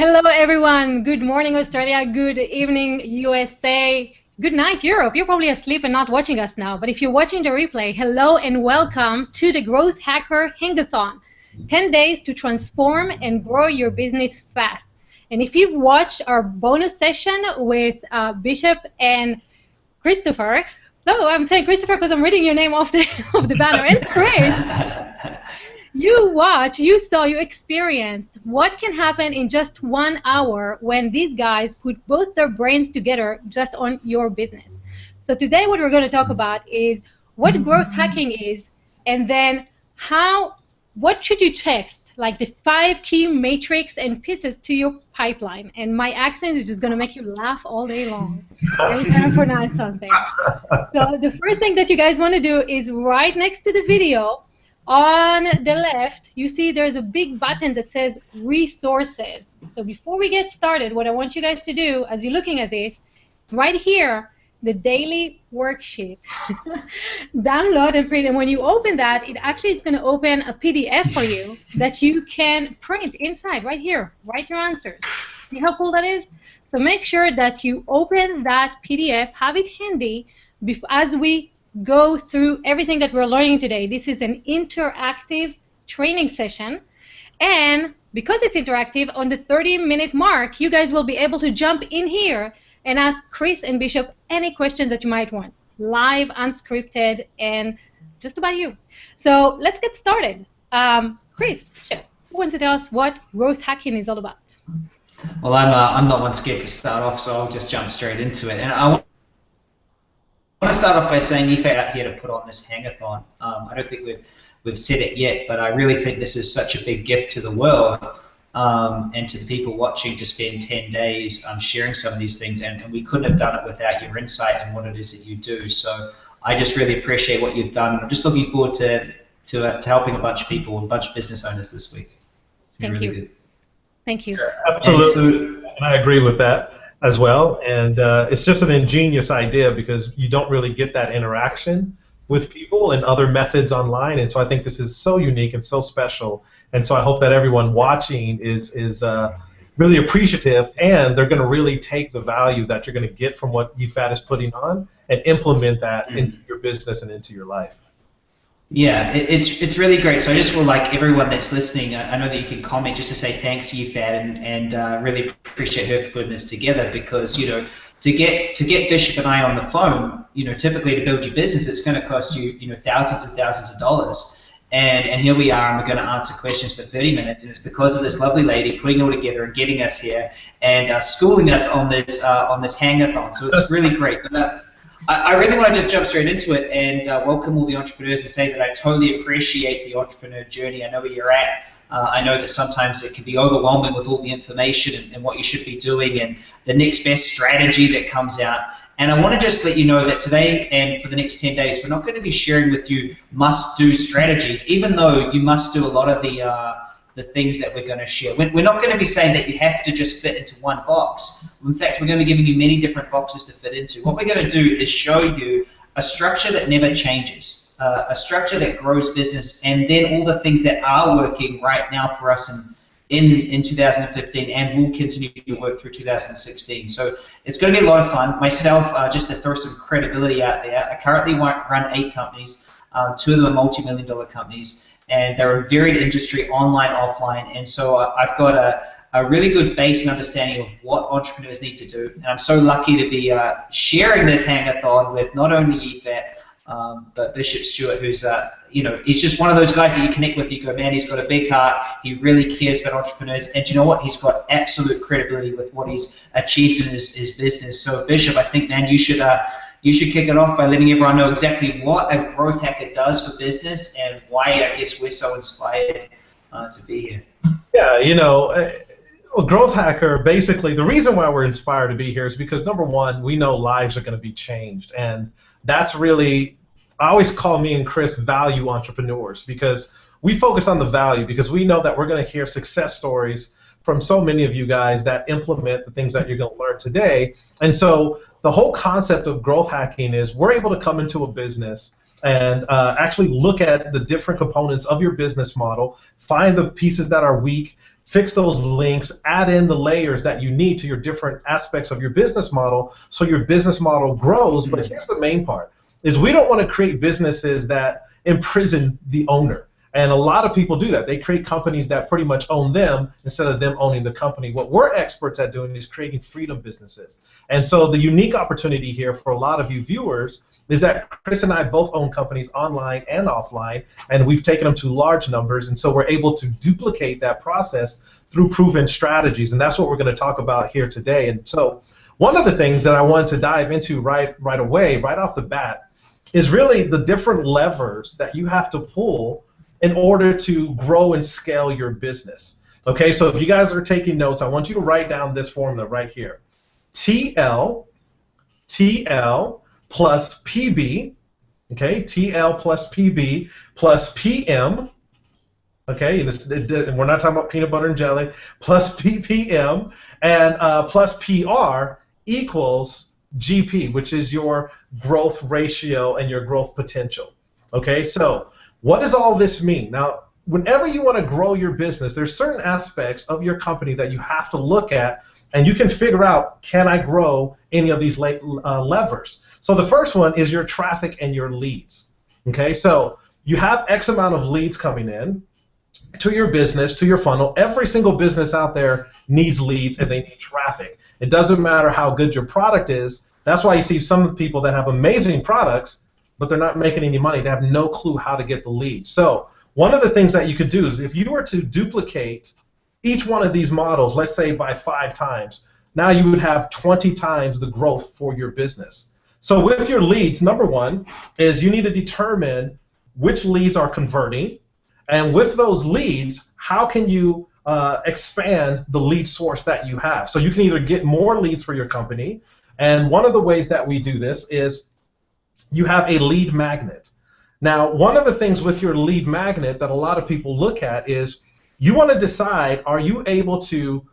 Hello, everyone. Good morning, Australia. Good evening, USA. Good night, Europe. You're probably asleep and not watching us now. But if you're watching the replay, hello and welcome to the Growth Hacker Hangathon. 10 days to transform and grow your business fast. And if you've watched our bonus session with Bishop and Christopher, no, I'm saying Christopher because I'm reading your name off the banner, and Chris. You watched, you saw, you experienced what can happen in just 1 hour when these guys put both their brains together just on your business. So today what we're going to talk about is what growth hacking is, and then what should you test, like the 5 key matrix and pieces to your pipeline. And my accent is just going to make you laugh all day long. Every time I pronounce something. So the first thing that you guys want to do is right next to the video, on the left, you see there's a big button that says resources. So before we get started, what I want you guys to do as you're looking at this, right here, the daily worksheet. Download and print. And when you open that, it's going to open a PDF for you that you can print inside right here. Write your answers. See how cool that is? So make sure that you open that PDF, have it handy as we go through everything that we're learning today. This is an interactive training session, and because it's interactive, on the 30-minute mark, you guys will be able to jump in here and ask Chris and Bishop any questions that you might want, live, unscripted, and just about you. So let's get started. Chris, Bishop, who wants to tell us what growth hacking is all about? Well, I'm not one scared to start off, so I'll just jump straight into it. And I want to start off by saying IFAT out here to put on this hangathon. I don't think we've said it yet, but I really think this is such a big gift to the world and to the people watching to spend 10 days sharing some of these things, and we couldn't have done it without your insight and what it is that you do. So I just really appreciate what you've done. I'm just looking forward to helping a bunch of people, a bunch of business owners this week. Thank you. Good. Thank you. Absolutely, and I agree with that as well, and it's just an ingenious idea because you don't really get that interaction with people and other methods online, and so I think this is so unique and so special, and so I hope that everyone watching is really appreciative, and they're going to really take the value that you're going to get from what IFAT is putting on and implement that into your business and into your life. Yeah, it's really great. So I just feel like everyone that's listening, I know that you can comment just to say thanks to IFAT and really appreciate her for putting this together, because to get Bishop and I on the phone, typically to build your business, it's going to cost you thousands and thousands of dollars. And here we are, and we're going to answer questions for 30 minutes, and it's because of this lovely lady putting it all together and getting us here and schooling us on this hangathon. So it's really great. But, I really want to just jump straight into it and welcome all the entrepreneurs and say that I totally appreciate the entrepreneur journey. I know where you're at. I know that sometimes it can be overwhelming with all the information and what you should be doing and the next best strategy that comes out. And I want to just let you know that today and for the next 10 days, we're not going to be sharing with you must-do strategies, even though you must do a lot of the things that we're going to share. We're not going to be saying that you have to just fit into one box. In fact, we're going to be giving you many different boxes to fit into. What we're going to do is show you a structure that never changes, a structure that grows business, and then all the things that are working right now for us in 2015 and will continue to work through 2016. So it's going to be a lot of fun. Myself, just to throw some credibility out there, I currently run 8 companies. 2 of them are multi-million-dollar companies, and they're a varied industry, online, offline, and so I've got a really good base and understanding of what entrepreneurs need to do, and I'm so lucky to be sharing this hangathon with not only IFAT, but Bishop Stewart, who's, he's just one of those guys that you connect with, you go, man, he's got a big heart, he really cares about entrepreneurs, and you know what, he's got absolute credibility with what he's achieved in his business. So Bishop, I think, man, you should kick it off by letting everyone know exactly what a growth hacker does for business and why I guess we're so inspired to be here. Yeah, Growth Hacker, basically, the reason why we're inspired to be here is because, number one, we know lives are going to be changed, and that's really, I always call me and Chris value entrepreneurs, because we focus on the value, because we know that we're going to hear success stories from so many of you guys that implement the things that you're going to learn today. And so the whole concept of growth hacking is we're able to come into a business and actually look at the different components of your business model, find the pieces that are weak, fix those links, add in the layers that you need to your different aspects of your business model so your business model grows. But here's the main part, is we don't want to create businesses that imprison the owner. And a lot of people do that. They create companies that pretty much own them instead of them owning the company. What we're experts at doing is creating freedom businesses. And so the unique opportunity here for a lot of you viewers is that Chris and I both own companies online and offline, and we've taken them to large numbers, and so we're able to duplicate that process through proven strategies, and that's what we're going to talk about here today. And so one of the things that I wanted to dive into right away, right off the bat, is really the different levers that you have to pull in order to grow and scale your business. Okay, so if you guys are taking notes, I want you to write down this formula right here. TL plus PB, okay, TL plus PB plus PM, okay, we're not talking about peanut butter and jelly, plus PPM, and plus PR equals GP, which is your growth ratio and your growth potential. Okay, so what does all this mean? Now, whenever you want to grow your business, there's certain aspects of your company that you have to look at, and you can figure out, can I grow any of these levers? So the first one is your traffic and your leads. Okay, so you have X amount of leads coming in to your business, to your funnel. Every single business out there needs leads and they need traffic. It doesn't matter how good your product is. That's why you see some people that have amazing products, but they're not making any money. They have no clue how to get the leads. So one of the things that you could do is if you were to duplicate each one of these models, let's say by 5 times, now you would have 20 times the growth for your business. So with your leads, number one is you need to determine which leads are converting, and with those leads, how can you expand the lead source that you have? So you can either get more leads for your company, and one of the ways that we do this is you have a lead magnet. Now, one of the things with your lead magnet that a lot of people look at is you want to decide, are you able to,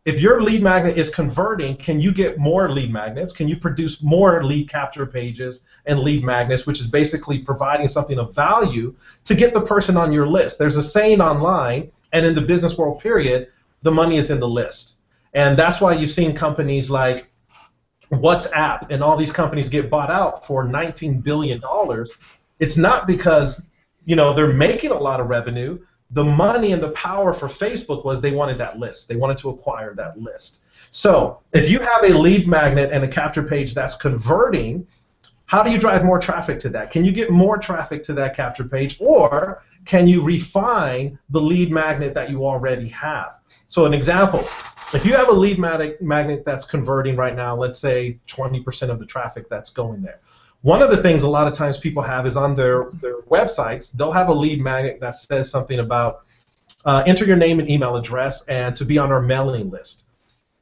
if your lead magnet is converting, can you get more lead magnets? Can you produce more lead capture pages and lead magnets, which is basically providing something of value to get the person on your list? There's a saying online, and in the business world period, the money is in the list. And that's why you've seen companies like WhatsApp and all these companies get bought out for $19 billion. It's not because, you know, they're making a lot of revenue. The money and the power for Facebook was they wanted that list. They wanted to acquire that list. So if you have a lead magnet and a capture page that's converting, how do you drive more traffic to that? Can you get more traffic to that capture page, or can you refine the lead magnet that you already have? So an example, if you have a lead magnet that's converting right now, let's say 20% of the traffic that's going there. One of the things a lot of times people have is on their websites, they'll have a lead magnet that says something about enter your name and email address and to be on our mailing list.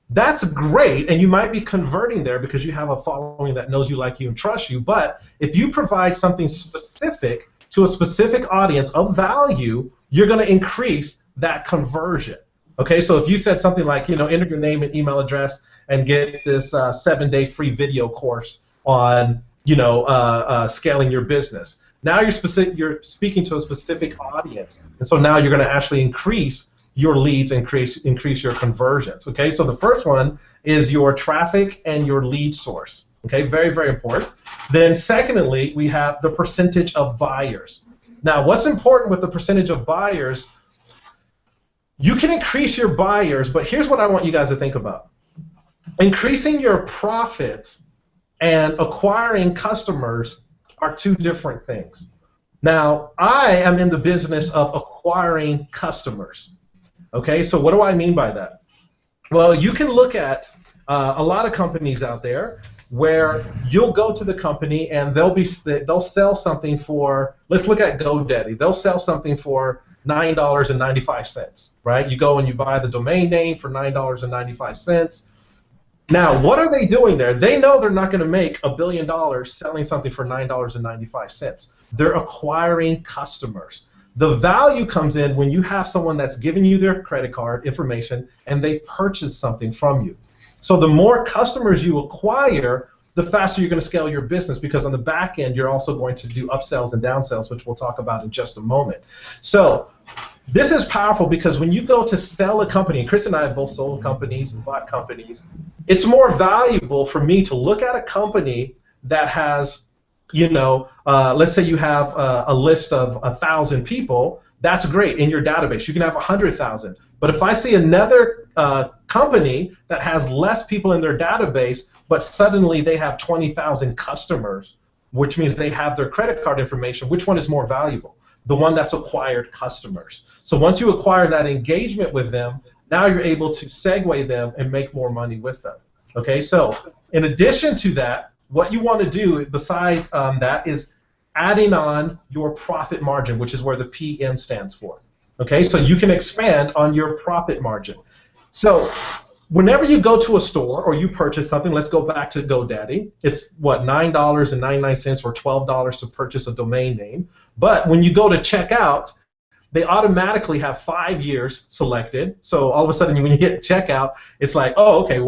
That's great, and you might be converting there because you have a following that knows you, like you, and trust you, but if you provide something specific to a specific audience of value, you're going to increase that conversion. Okay, so if you said something like, you know, enter your name and email address and get this 7-day free video course on, you know, scaling your business. Now you're speaking to a specific audience, and so now you're going to actually increase your leads and increase your conversions. Okay, so the first one is your traffic and your lead source. Okay, very, very important. Then secondly, we have the percentage of buyers. Now, what's important with the percentage of buyers? You can increase your buyers, but here's what I want you guys to think about. Increasing your profits and acquiring customers are two different things. Now, I am in the business of acquiring customers. Okay, so what do I mean by that? Well, you can look at a lot of companies out there where you'll go to the company and they'll sell something for, let's look at GoDaddy. They'll sell something for $9.95, right? You go and you buy the domain name for $9.95. Now, what are they doing there? They know they're not going to make $1 billion selling something for $9.95. They're acquiring customers. The value comes in when you have someone that's giving you their credit card information and they've purchased something from you. So the more customers you acquire, the faster you're going to scale your business, because on the back end, you're also going to do upsells and downsells, which we'll talk about in just a moment. So this is powerful because when you go to sell a company, and Chris and I have both sold companies and bought companies, it's more valuable for me to look at a company that has, let's say you have a list of 1,000 people. That's great in your database. You can have 100,000. But if I see another company that has less people in their database, but suddenly they have 20,000 customers, which means they have their credit card information, which one is more valuable? The one that's acquired customers. So once you acquire that engagement with them, now you're able to segue them and make more money with them. Okay, so in addition to that, what you want to do besides that is adding on your profit margin, which is where the PM stands for. Okay, so you can expand on your profit margin. So whenever you go to a store or you purchase something, let's go back to GoDaddy. It's what, $9.99 or $12 to purchase a domain name. But when you go to checkout, they automatically have 5 years selected. So all of a sudden, when you hit checkout, it's like, oh, okay,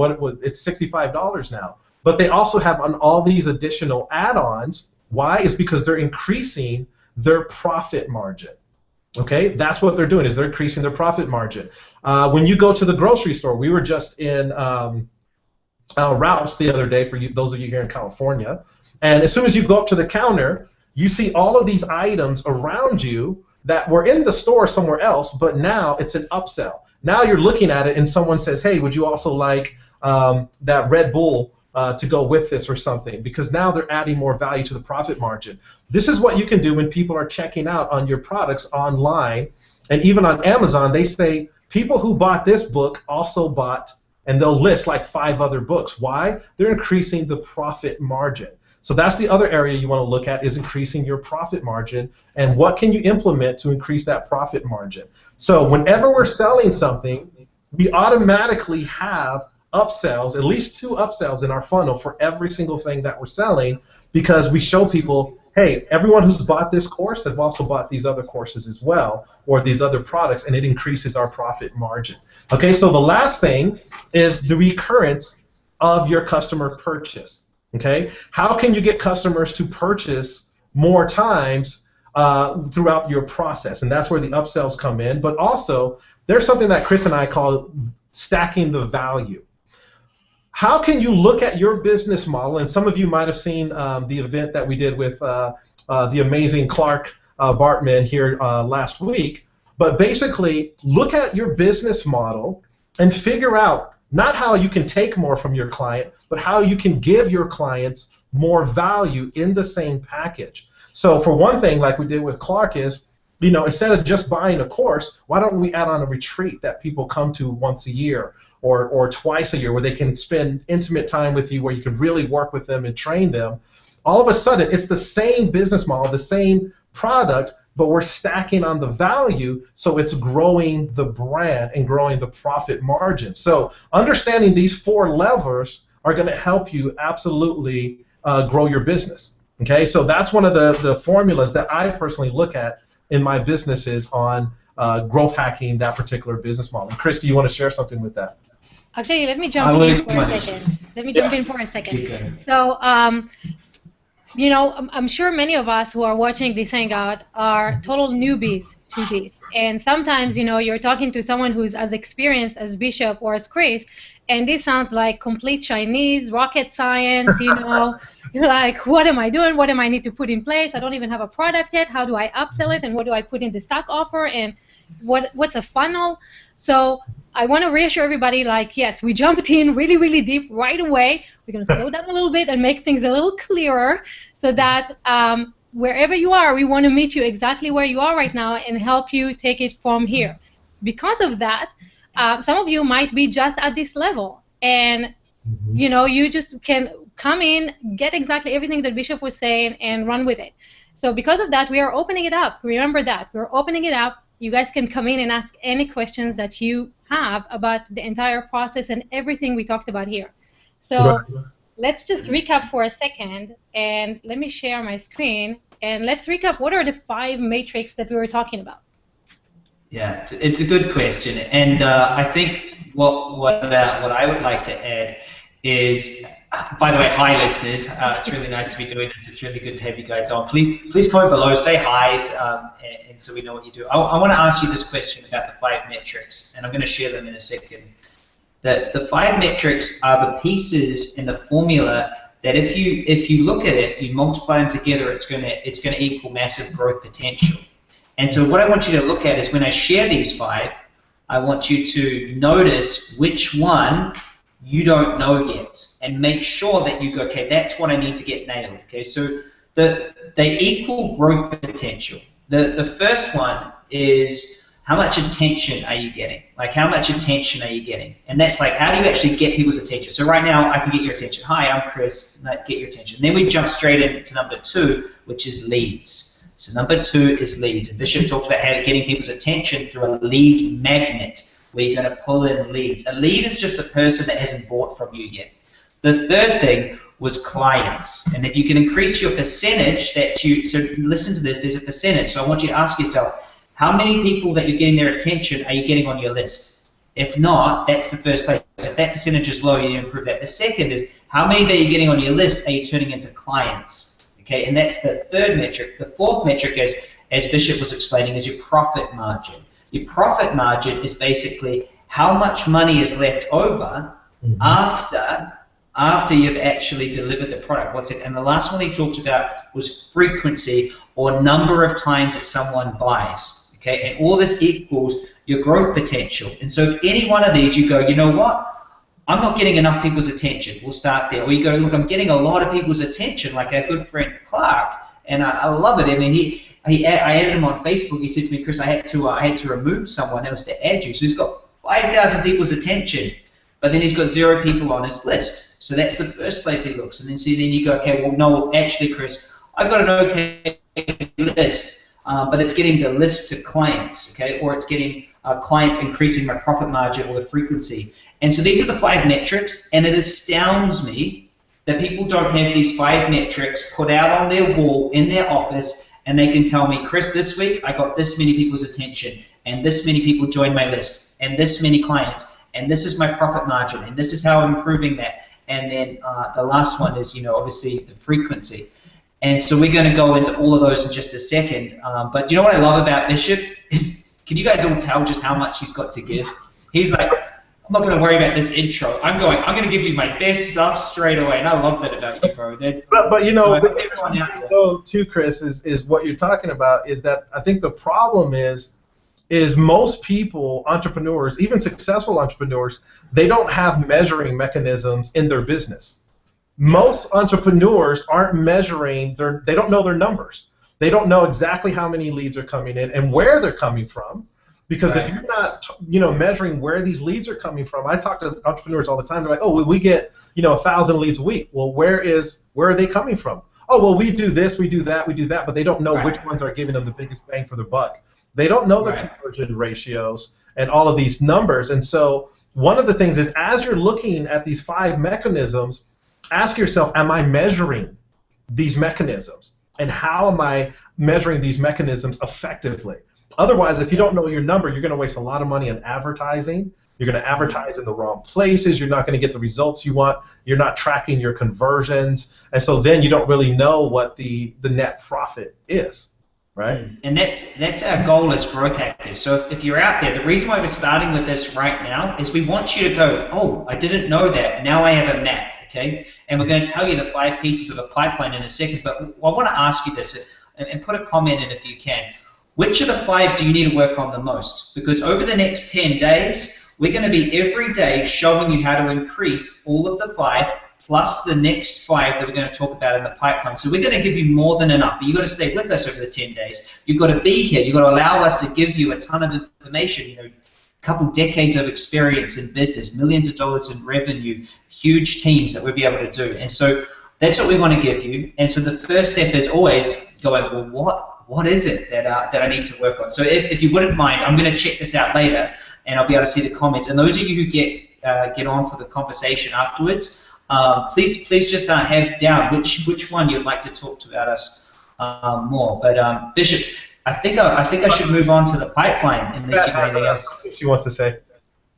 it's $65 now. But they also have on all these additional add-ons. Why? It's because they're increasing their profit margin. Okay, that's what they're doing, is they're increasing their profit margin. When you go to the grocery store, we were just in Ralph's the other day, for those of you here in California, and as soon as you go up to the counter, you see all of these items around you that were in the store somewhere else, but now it's an upsell. Now you're looking at it and someone says, hey, would you also like that Red Bull to go with this or something? Because now they're adding more value to the profit margin. This is what you can do when people are checking out on your products online, and even on Amazon, they say people who bought this book also bought, and they'll list like 5 other books. Why? They're increasing the profit margin. So that's the other area you want to look at, is increasing your profit margin, and what can you implement to increase that profit margin. So whenever we're selling something, we automatically have upsells, at least 2 upsells in our funnel for every single thing that we're selling, because we show people, hey, everyone who's bought this course have also bought these other courses as well, or these other products, and it increases our profit margin. Okay, so the last thing is the recurrence of your customer purchase. Okay, how can you get customers to purchase more times throughout your process? And that's where the upsells come in. But also, there's something that Chris and I call stacking the value. How can you look at your business model? And some of you might have seen the event that we did with the amazing Clark Bartman here last week. But basically, look at your business model and figure out not how you can take more from your client, but how you can give your clients more value in the same package. So for one thing, like we did with Clark, is, instead of just buying a course, why don't we add on a retreat that people come to once a year or twice a year, where they can spend intimate time with you, where you can really work with them and train them. All of a sudden, it's the same business model, the same product, but we're stacking on the value, so it's growing the brand and growing the profit margin. So understanding these 4 levers are going to help you absolutely grow your business. Okay, so that's one of the formulas that I personally look at in my businesses on growth hacking that particular business model. Chris, do you want to share something with that? Actually, let me jump in for a second. So, I'm sure many of us who are watching this hangout are total newbies to this. And sometimes, you're talking to someone who's as experienced as Bishop or as Chris, and this sounds like complete Chinese, rocket science, You're like, what am I doing? What am I need to put in place? I don't even have a product yet. How do I upsell it? And what do I put in the stock offer? And what's a funnel? So I want to reassure everybody, like, yes, we jumped in really, really deep right away. We're going to slow down a little bit and make things a little clearer, so that wherever you are, we want to meet you exactly where you are right now and help you take it from here. Because of that, some of you might be just at this level, and you just can come in, get exactly everything that Bishop was saying, and run with it. So because of that, we are opening it up. Remember that. We're opening it up. You guys can come in and ask any questions that you have about the entire process and everything we talked about here. So let's just recap for a second, and let me share my screen, and let's recap what are the 5 matrix that we were talking about. Yeah, it's a good question, and I think what I would like to add is, by the way, hi listeners. It's really nice to be doing this. It's really good to have you guys on. Please comment below, say hi's, and so we know what you do. I want to ask you this question about the 5 metrics, and I'm going to share them in a second. The 5 metrics are the pieces in the formula that if you look at it, you multiply them together, it's going to equal massive growth potential. And so what I want you to look at is when I share these 5, I want you to notice which one you don't know yet, and make sure that you go, okay, that's what I need to get nailed. Okay, so they equal growth potential. The first one is how much attention are you getting? Like, how much attention are you getting? And that's like, how do you actually get people's attention? So right now, I can get your attention. Hi, I'm Chris. Get your attention. Then we jump straight into number 2, which is leads. So number 2 is leads. And Bishop talked about how getting people's attention through a lead magnet, where you're going to pull in leads. A lead is just a person that hasn't bought from you yet. The third thing was clients. And if you can increase your percentage so listen to this, there's a percentage. So I want you to ask yourself, how many people that you're getting their attention are you getting on your list? If not, that's the first place. If that percentage is low, you need to improve that. The second is, how many that you're getting on your list are you turning into clients? Okay, and that's the third metric. The fourth metric is, as Bishop was explaining, is your profit margin. Your profit margin is basically how much money is left over after you've actually delivered the product. What's it? And the last one he talked about was frequency, or number of times that someone buys. Okay, and all this equals your growth potential. And so if any one of these you go, you know what, I'm not getting enough people's attention, we'll start there. Or you go, look, I'm getting a lot of people's attention, like our good friend Clark, and I love it. I mean, I added him on Facebook. He said to me, Chris, I had to remove someone else to add you. So he's got 5,000 people's attention, but then he's got 0 people on his list. So that's the first place he looks. And then you go, okay, well, no, actually, Chris, I've got an okay list, but it's getting the list to clients, okay, or it's getting clients increasing my profit margin or the frequency. And so these are the 5 metrics, and it astounds me that people don't have these 5 metrics put out on their wall in their office, and they can tell me, Chris, this week I got this many people's attention, and this many people joined my list, and this many clients, and this is my profit margin, and this is how I'm improving that. And then the last one is, obviously the frequency. And so we're going to go into all of those in just a second. But you know what I love about Bishop is, can you guys all tell just how much he's got to give? He's like, I'm not going to worry about this intro. I'm going to give you my best stuff straight away, and I love that about you, bro. But too, Chris, is what you're talking about is that I think the problem is most people, entrepreneurs, even successful entrepreneurs, they don't have measuring mechanisms in their business. Most entrepreneurs aren't measuring they don't know their numbers. They don't know exactly how many leads are coming in and where they're coming from. Because if you're not, measuring where these leads are coming from, I talk to entrepreneurs all the time. They're like, oh, we get, 1,000 leads a week. Well, where are they coming from? Oh, well, we do this, we do that, but they don't know which ones are giving them the biggest bang for their buck. They don't know the conversion ratios and all of these numbers. And so one of the things is, as you're looking at these 5 mechanisms, ask yourself, am I measuring these mechanisms? And how am I measuring these mechanisms effectively? Otherwise, if you don't know your number, you're going to waste a lot of money on advertising. You're going to advertise in the wrong places. You're not going to get the results you want. You're not tracking your conversions. And so then you don't really know what the net profit is, right? And that's our goal as growth hackers. So if you're out there, the reason why we're starting with this right now is we want you to go, oh, I didn't know that. Now I have a map, okay? And we're going to tell you the 5 pieces of a pipeline in a second. But I want to ask you this, and put a comment in if you can. Which of the 5 do you need to work on the most? Because over the next 10 days, we're going to be every day showing you how to increase all of the 5 plus the next 5 that we're going to talk about in the pipeline. So we're going to give you more than enough. But you've got to stay with us over the 10 days. You've got to be here. You've got to allow us to give you a ton of information. A couple decades of experience in business, millions of dollars in revenue, huge teams that we'll be able to do. And so that's what we want to give you. And so the first step is always going, well, what is it that I need to work on? So if you wouldn't mind, I'm going to check this out later, and I'll be able to see the comments. And those of you who get on for the conversation afterwards, please just have down which one you'd like to talk to about us more. But Bishop, I think I should move on to the pipeline unless you have anything else. She wants to say.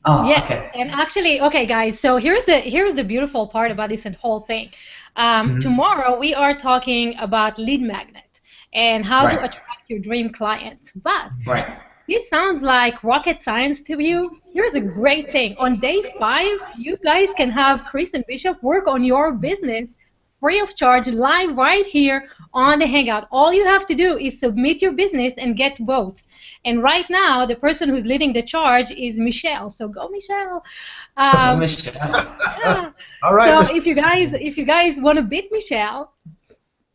Oh, Yes, okay. and actually, okay, guys. So here's the beautiful part about this and whole thing. Hmm. Tomorrow we are talking about lead magnet and how to Right. attract your dream clients. But Right. this sounds like rocket science to you. Here's a great thing. On day 5, you guys can have Chris and Bishop work on your business free of charge, live right here on the Hangout. All you have to do is submit your business and get votes. And right now, the person who's leading the charge is Michelle. So go, Michelle. Um, Michelle. yeah. All right, So Michelle. if you guys want to beat Michelle,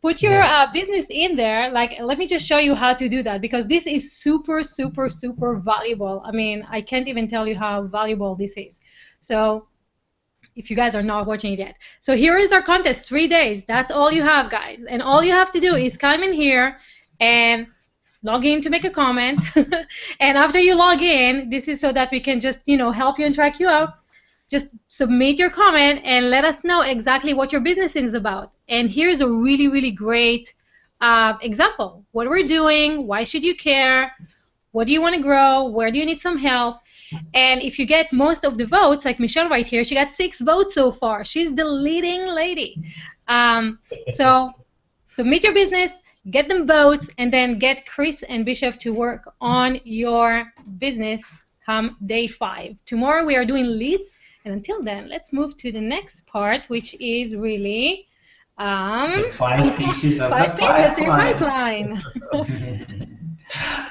put your Yeah. business in there. Like, let me just show you how to do that because this is super, super, super valuable. I mean, I can't even tell you how valuable this is. So if you guys are not watching it yet. So here is our contest, 3 days. That's all you have, guys. And all you have to do is come in here and log in to make a comment. And after you log in, this is so that we can just, help you and track you out. Just submit your comment and let us know exactly what your business is about. And here's a really, really great example. What we're doing, why should you care, what do you want to grow, where do you need some help. And if you get most of the votes, like Michelle right here, she got 6 votes so far. She's the leading lady. So submit your business, get them votes, and then get Chris and Bishop to work on your business come day 5. Tomorrow we are doing leads, and until then, let's move to the next part, which is really The 5 pieces of 5 the pieces to your pipeline. pipeline.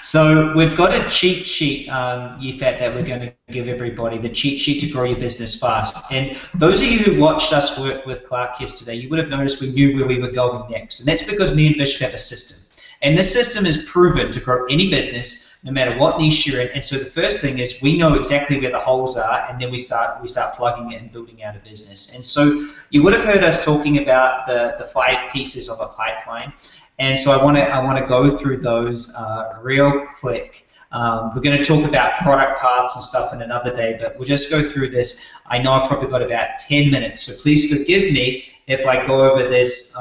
So we've got a cheat sheet, UFAT, that we're going to give everybody, the cheat sheet to grow your business fast. And those of you who watched us work with Clark yesterday, you would have noticed we knew where we were going next. And that's because me and Bishop have a system. And this system is proven to grow any business, no matter what niche you're in. And so the first thing is we know exactly where the holes are, and then we start plugging it and building out a business. And so you would have heard us talking about the 5 pieces of a pipeline. And so I want to go through those real quick. We're going to talk about product paths and stuff in another day, but we'll just go through this. I know I've probably got about 10 minutes, so please forgive me if I go over this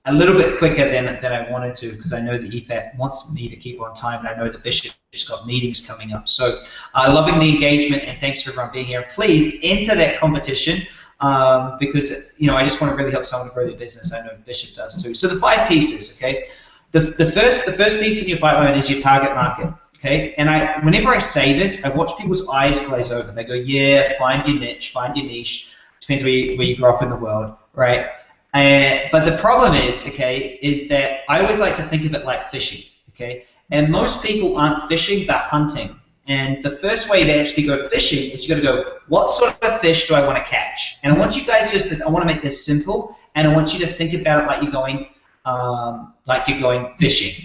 a little bit quicker than I wanted to, because I know that EFAT wants me to keep on time, and I know that Bishop's got meetings coming up. So loving the engagement, and thanks for everyone being here. Please enter that competition. Because I just want to really help someone grow their business. I know Bishop does too. So the 5 pieces, okay. The first piece in your pipeline is your target market, okay. And whenever I say this, I watch people's eyes glaze over. They go, yeah, find your niche, find your niche. Depends where you grow up in the world, right? But the problem is, okay, is that I always like to think of it like fishing, okay. And most people aren't fishing; they're hunting. And the first way to actually go fishing is you got to go, what sort of fish do I want to catch? And I want you guys I want to make this simple, and I want you to think about it like you're going fishing,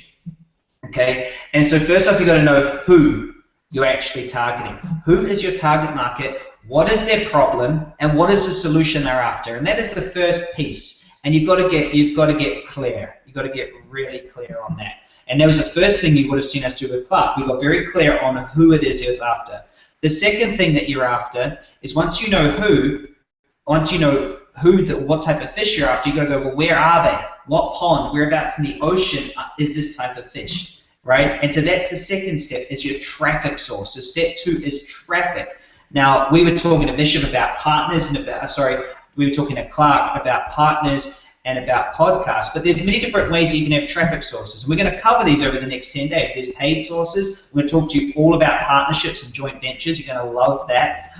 okay? And so first off, you got to know who you're actually targeting. Who is your target market? What is their problem? And what is the solution they're after? And that is the first piece. And you've got to get clear. You've got to get really clear on that. And that was the first thing you would have seen us do with Clark. We got very clear on who it is he was after. The second thing that you're after is once you know what type of fish you're after, you got to go, well, where are they? What pond, whereabouts in the ocean is this type of fish, right? And so that's the second step, is your traffic source. So step 2 is traffic. Now, we were talking to Bishop about partners, we were talking to Clark about partners and about podcasts, but there's many different ways that you can have traffic sources, and we're going to cover these over the next 10 days. There's paid sources. We're going to talk to you all about partnerships and joint ventures. You're going to love that.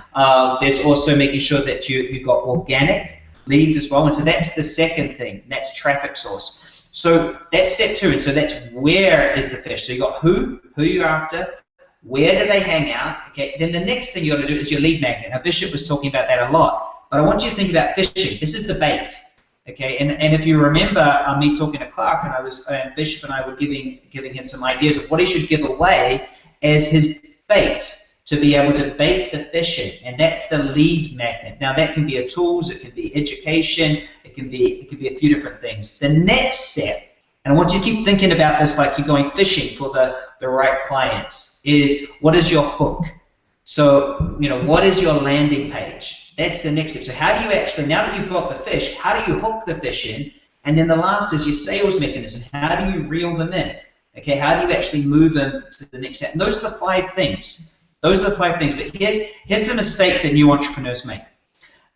There's also making sure that you've got organic leads as well, and so that's the second thing. That's traffic source. So that's step 2, and so that's where is the fish. So you got who you're after, where do they hang out, okay? Then the next thing you got to do is your lead magnet. Now, Bishop was talking about that a lot, but I want you to think about fishing. This is the bait. Okay, and if you remember me talking to Clark, and Bishop and I were giving him some ideas of what he should give away as his bait to be able to bait the fish in, and that's the lead magnet. Now that can be a tools, it can be education, it can be a few different things. The next step, and I want you to keep thinking about this like you're going fishing for the right clients, is what is your hook? So what is your landing page? That's the next step. So how do you actually, now that you've got the fish, how do you hook the fish in? And then the last is your sales mechanism. How do you reel them in? Okay, how do you actually move them to the next step? And those are the 5 things. Those are the 5 things. But here's the mistake that new entrepreneurs make.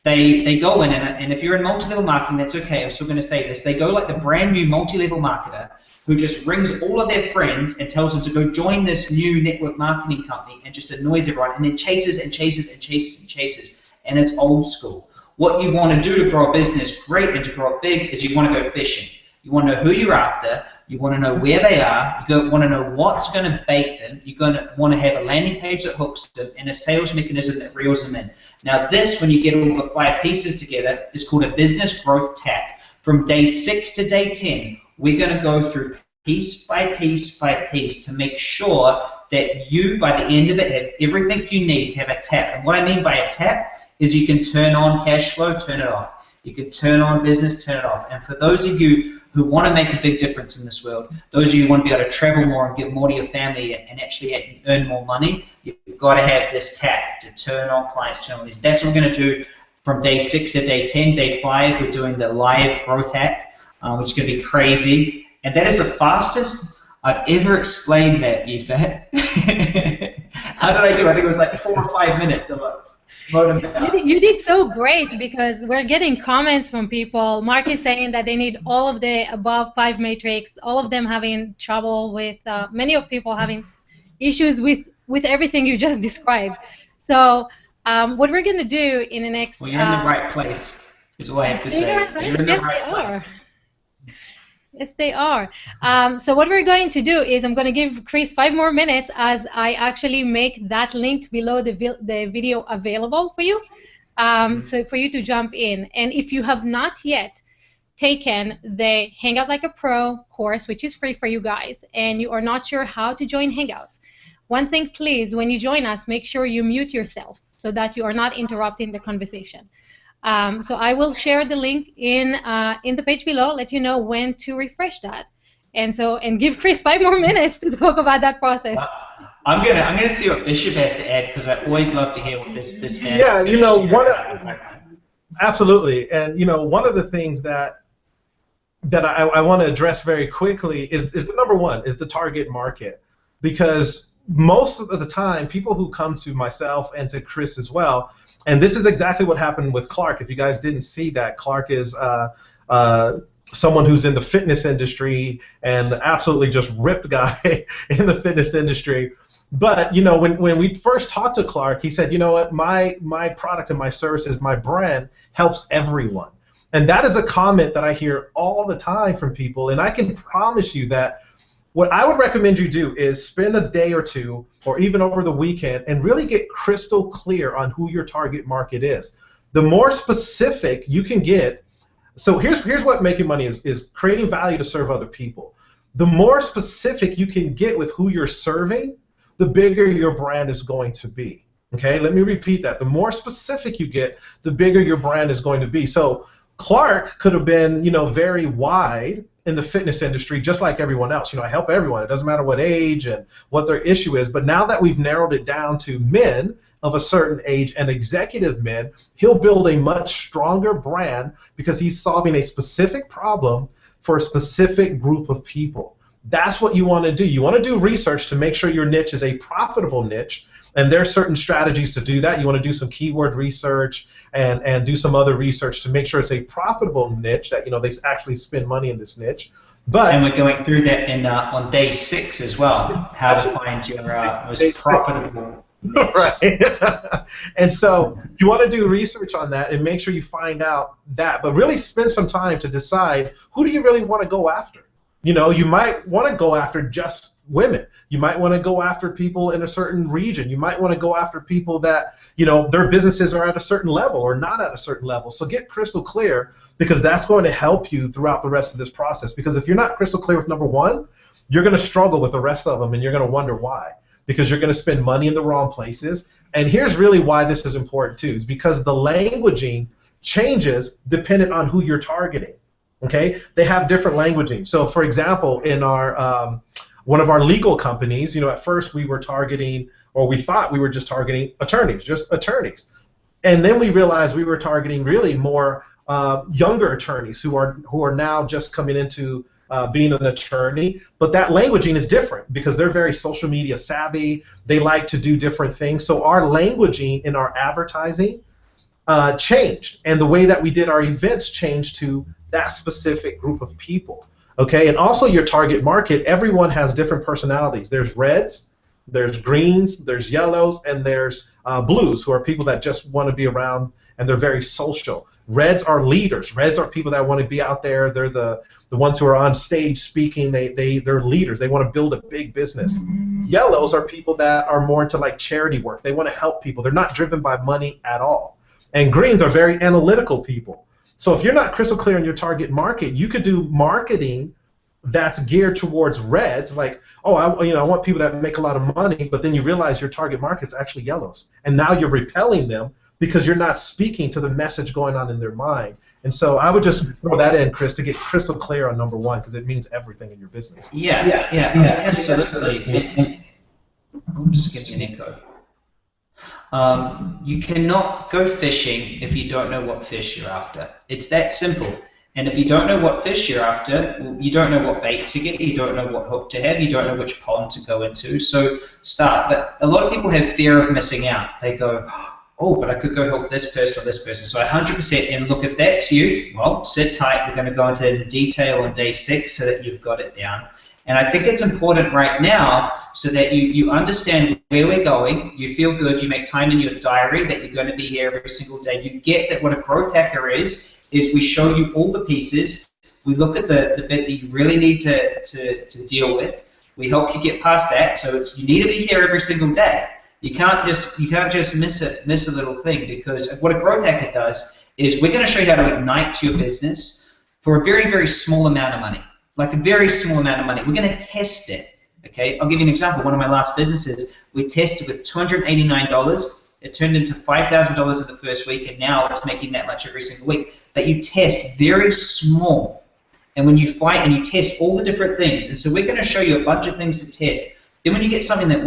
They go in, and if you're in multi-level marketing, that's okay. I'm still going to say this. They go like the brand new multi-level marketer who just rings all of their friends and tells them to go join this new network marketing company and just annoys everyone, and then chases and chases and chases and chases, and it's old school. What you want to do to grow a business great and to grow it big is you want to go fishing. You want to know who you're after. You want to know where they are. You want to know what's going to bait them. You're going to want to have a landing page that hooks them and a sales mechanism that reels them in. Now this, when you get all the 5 pieces together, is called a business growth tap. From day 6 to day 10, we're going to go through piece by piece by piece to make sure that you, by the end of it, have everything you need to have a tap. And what I mean by a tap is you can turn on cash flow, turn it off. You can turn on business, turn it off. And for those of you who want to make a big difference in this world, those of you who want to be able to travel more and give more to your family and actually earn more money, you've got to have this tap to turn on clients, turn on these. That's what we're going to do from day 6 to day 10. Day 5, we're doing the live growth hack, which is going to be crazy. And that is the fastest I've ever explained that, Yvette. How did I do? I think it was like 4 or 5 minutes of a You did so great, because we're getting comments from people. Mark is saying that they need all of the above 5 matrix, all of them having trouble with, many of people having issues with everything you just described. So what we're going to do in the next... Well, you're in the right place, is what I have to say. You're in the right place. Yes, they are. So what we're going to do is I'm going to give Chris 5 more minutes as I actually make that link below the video available for you, so for you to jump in. And if you have not yet taken the Hangout Like a Pro course, which is free for you guys, and you are not sure how to join Hangouts, one thing, please, when you join us, make sure you mute yourself so that you are not interrupting the conversation. So I will share the link in the page below, let you know when to refresh that, and give Chris 5 more minutes to talk about that process. I'm gonna see what Bishop has to add, because I always love to hear what this man. Yeah, you know, absolutely, and you know, one of the things that I want to address very quickly is the number one is the target market, because most of the time people who come to myself and to Chris as well. And this is exactly what happened with Clark. If you guys didn't see that, Clark is someone who's in the fitness industry and absolutely just ripped guy in the fitness industry. But you know, when we first talked to Clark, he said, you know what, my product and my services, my brand helps everyone. And that is a comment that I hear all the time from people. And I can promise you that what I would recommend you do is spend a day or two, or even over the weekend, and really get crystal clear on who your target market is. The more specific you can get, so here's what making money is creating value to serve other people. The more specific you can get with who you're serving, the bigger your brand is going to be. Okay, let me repeat that. The more specific you get, the bigger your brand is going to be. So Clark could have been, you know, very wide in the fitness industry, just like everyone else. You know, I help everyone. It doesn't matter what age and what their issue is. But now that we've narrowed it down to men of a certain age and executive men, he'll build a much stronger brand because he's solving a specific problem for a specific group of people. That's what you want to do. You want to do research to make sure your niche is a profitable niche. And there are certain strategies to do that. You want to do some keyword research and do some other research to make sure it's a profitable niche, that, you know, they actually spend money in this niche. But and we're going through that in on day 6 as well, how to find your most profitable niche. Right. And so you want to do research on that and make sure you find out that, but really spend some time to decide, who do you really want to go after? You know, you might want to go after just women. You might want to go after people in a certain region. You might want to go after people that, you know, their businesses are at a certain level or not at a certain level. So get crystal clear, because that's going to help you throughout the rest of this process. Because if you're not crystal clear with number one, you're going to struggle with the rest of them, and you're going to wonder why. Because you're going to spend money in the wrong places. And here's really why this is important too, is because the languaging changes dependent on who you're targeting. Okay, they have different languaging. So, for example, in our one of our legal companies, you know, at first we were targeting, or we thought we were just targeting attorneys, just attorneys, and then we realized we were targeting really more younger attorneys who are now just coming into being an attorney, but that languaging is different because they're very social media savvy. They like to do different things. So our languaging in our advertising changed, and the way that we did our events changed to that specific group of people. Okay, and also your target market, everyone has different personalities. There's reds, there's greens, there's yellows, and there's blues, who are people that just want to be around and they're very social. Reds are leaders. Reds are people that want to be out there. They're the ones who are on stage speaking. They're leaders. They want to build a big business. Yellows are people that are more into like charity work. They want to help people. They're not driven by money at all. And greens are very analytical people. So if you're not crystal clear in your target market, you could do marketing that's geared towards reds, like, oh, I want people that make a lot of money, but then you realize your target market's actually yellows, and now you're repelling them because you're not speaking to the message going on in their mind. And so I would just throw that in, Chris, to get crystal clear on number one, because it means everything in your business. Yeah, absolutely. Oops, give me an echo. You cannot go fishing if you don't know what fish you're after. It's that simple. And if you don't know what fish you're after, you don't know what bait to get, you don't know what hook to have, you don't know which pond to go into. So start. But a lot of people have fear of missing out. They go, oh, but I could go help this person or this person. So 100%, and look, if that's you, well, sit tight. We're going to go into detail on day 6 so that you've got it down. And I think it's important right now so that you understand where we're going, you feel good, you make time in your diary that you're going to be here every single day. You get that what a growth hacker is we show you all the pieces, we look at the bit that you really need to deal with, we help you get past that, so you need to be here every single day. You can't just miss a little thing, because what a growth hacker does is we're going to show you how to ignite your business for a very, very small amount of money. Like a very small amount of money. We're going to test it. Okay, I'll give you an example. One of my last businesses, we tested with $289. It turned into $5,000 in the first week, and now it's making that much every single week. But you test very small, and when you fight and you test all the different things, and so we're going to show you a bunch of things to test. Then when you get something that's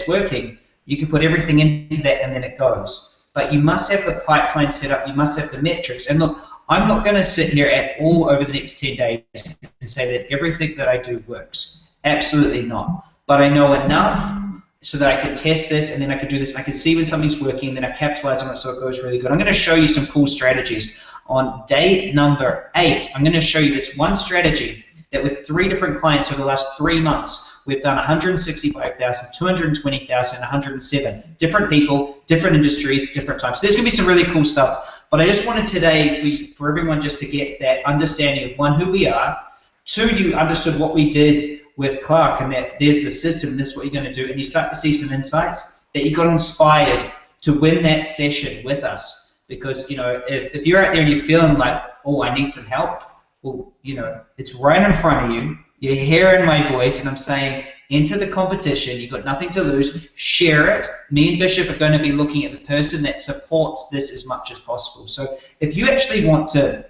working, you can put everything into that, and then it goes. But you must have the pipeline set up. You must have the metrics. And look, I'm not going to sit here at all over the next 10 days and say that everything that I do works. Absolutely not. But I know enough so that I can test this, and then I can do this, and I can see when something's working, and then I capitalize on it so it goes really good. I'm going to show you some cool strategies. On day number 8, I'm going to show you this one strategy that with 3 different clients over the last 3 months, we've done 165,000, 220,000, 107. Different people, different industries, different times. So there's going to be some really cool stuff. But I just wanted today for everyone just to get that understanding of, 1, who we are, 2, you understood what we did with Clark, and that there's the system, this is what you're going to do, and you start to see some insights that you got inspired to win that session with us. Because, if you're out there and you're feeling like, oh, I need some help, well, it's right in front of you. You're hearing my voice, and I'm saying, enter the competition. You've got nothing to lose. Share it. Me and Bishop are going to be looking at the person that supports this as much as possible. So if you actually want to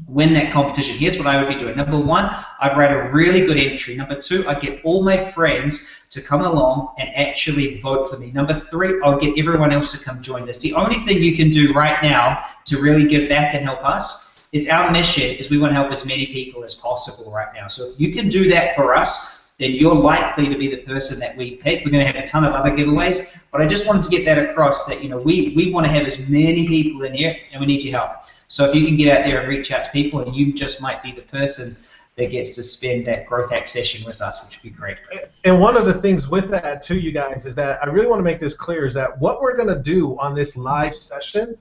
win that competition, here's what I would be doing. Number 1, I'd write a really good entry. Number 2, I'd get all my friends to come along and actually vote for me. Number 3, I'll get everyone else to come join this. The only thing you can do right now to really give back and help us is our mission is we want to help as many people as possible right now. So if you can do that for us, then you're likely to be the person that we pick. We're going to have a ton of other giveaways, but I just wanted to get that across that we want to have as many people in here, and we need your help. So if you can get out there and reach out to people, and you just might be the person that gets to spend that growth hack session with us, which would be great. And one of the things with that too, you guys, is that I really want to make this clear, is that what we're going to do on this live session,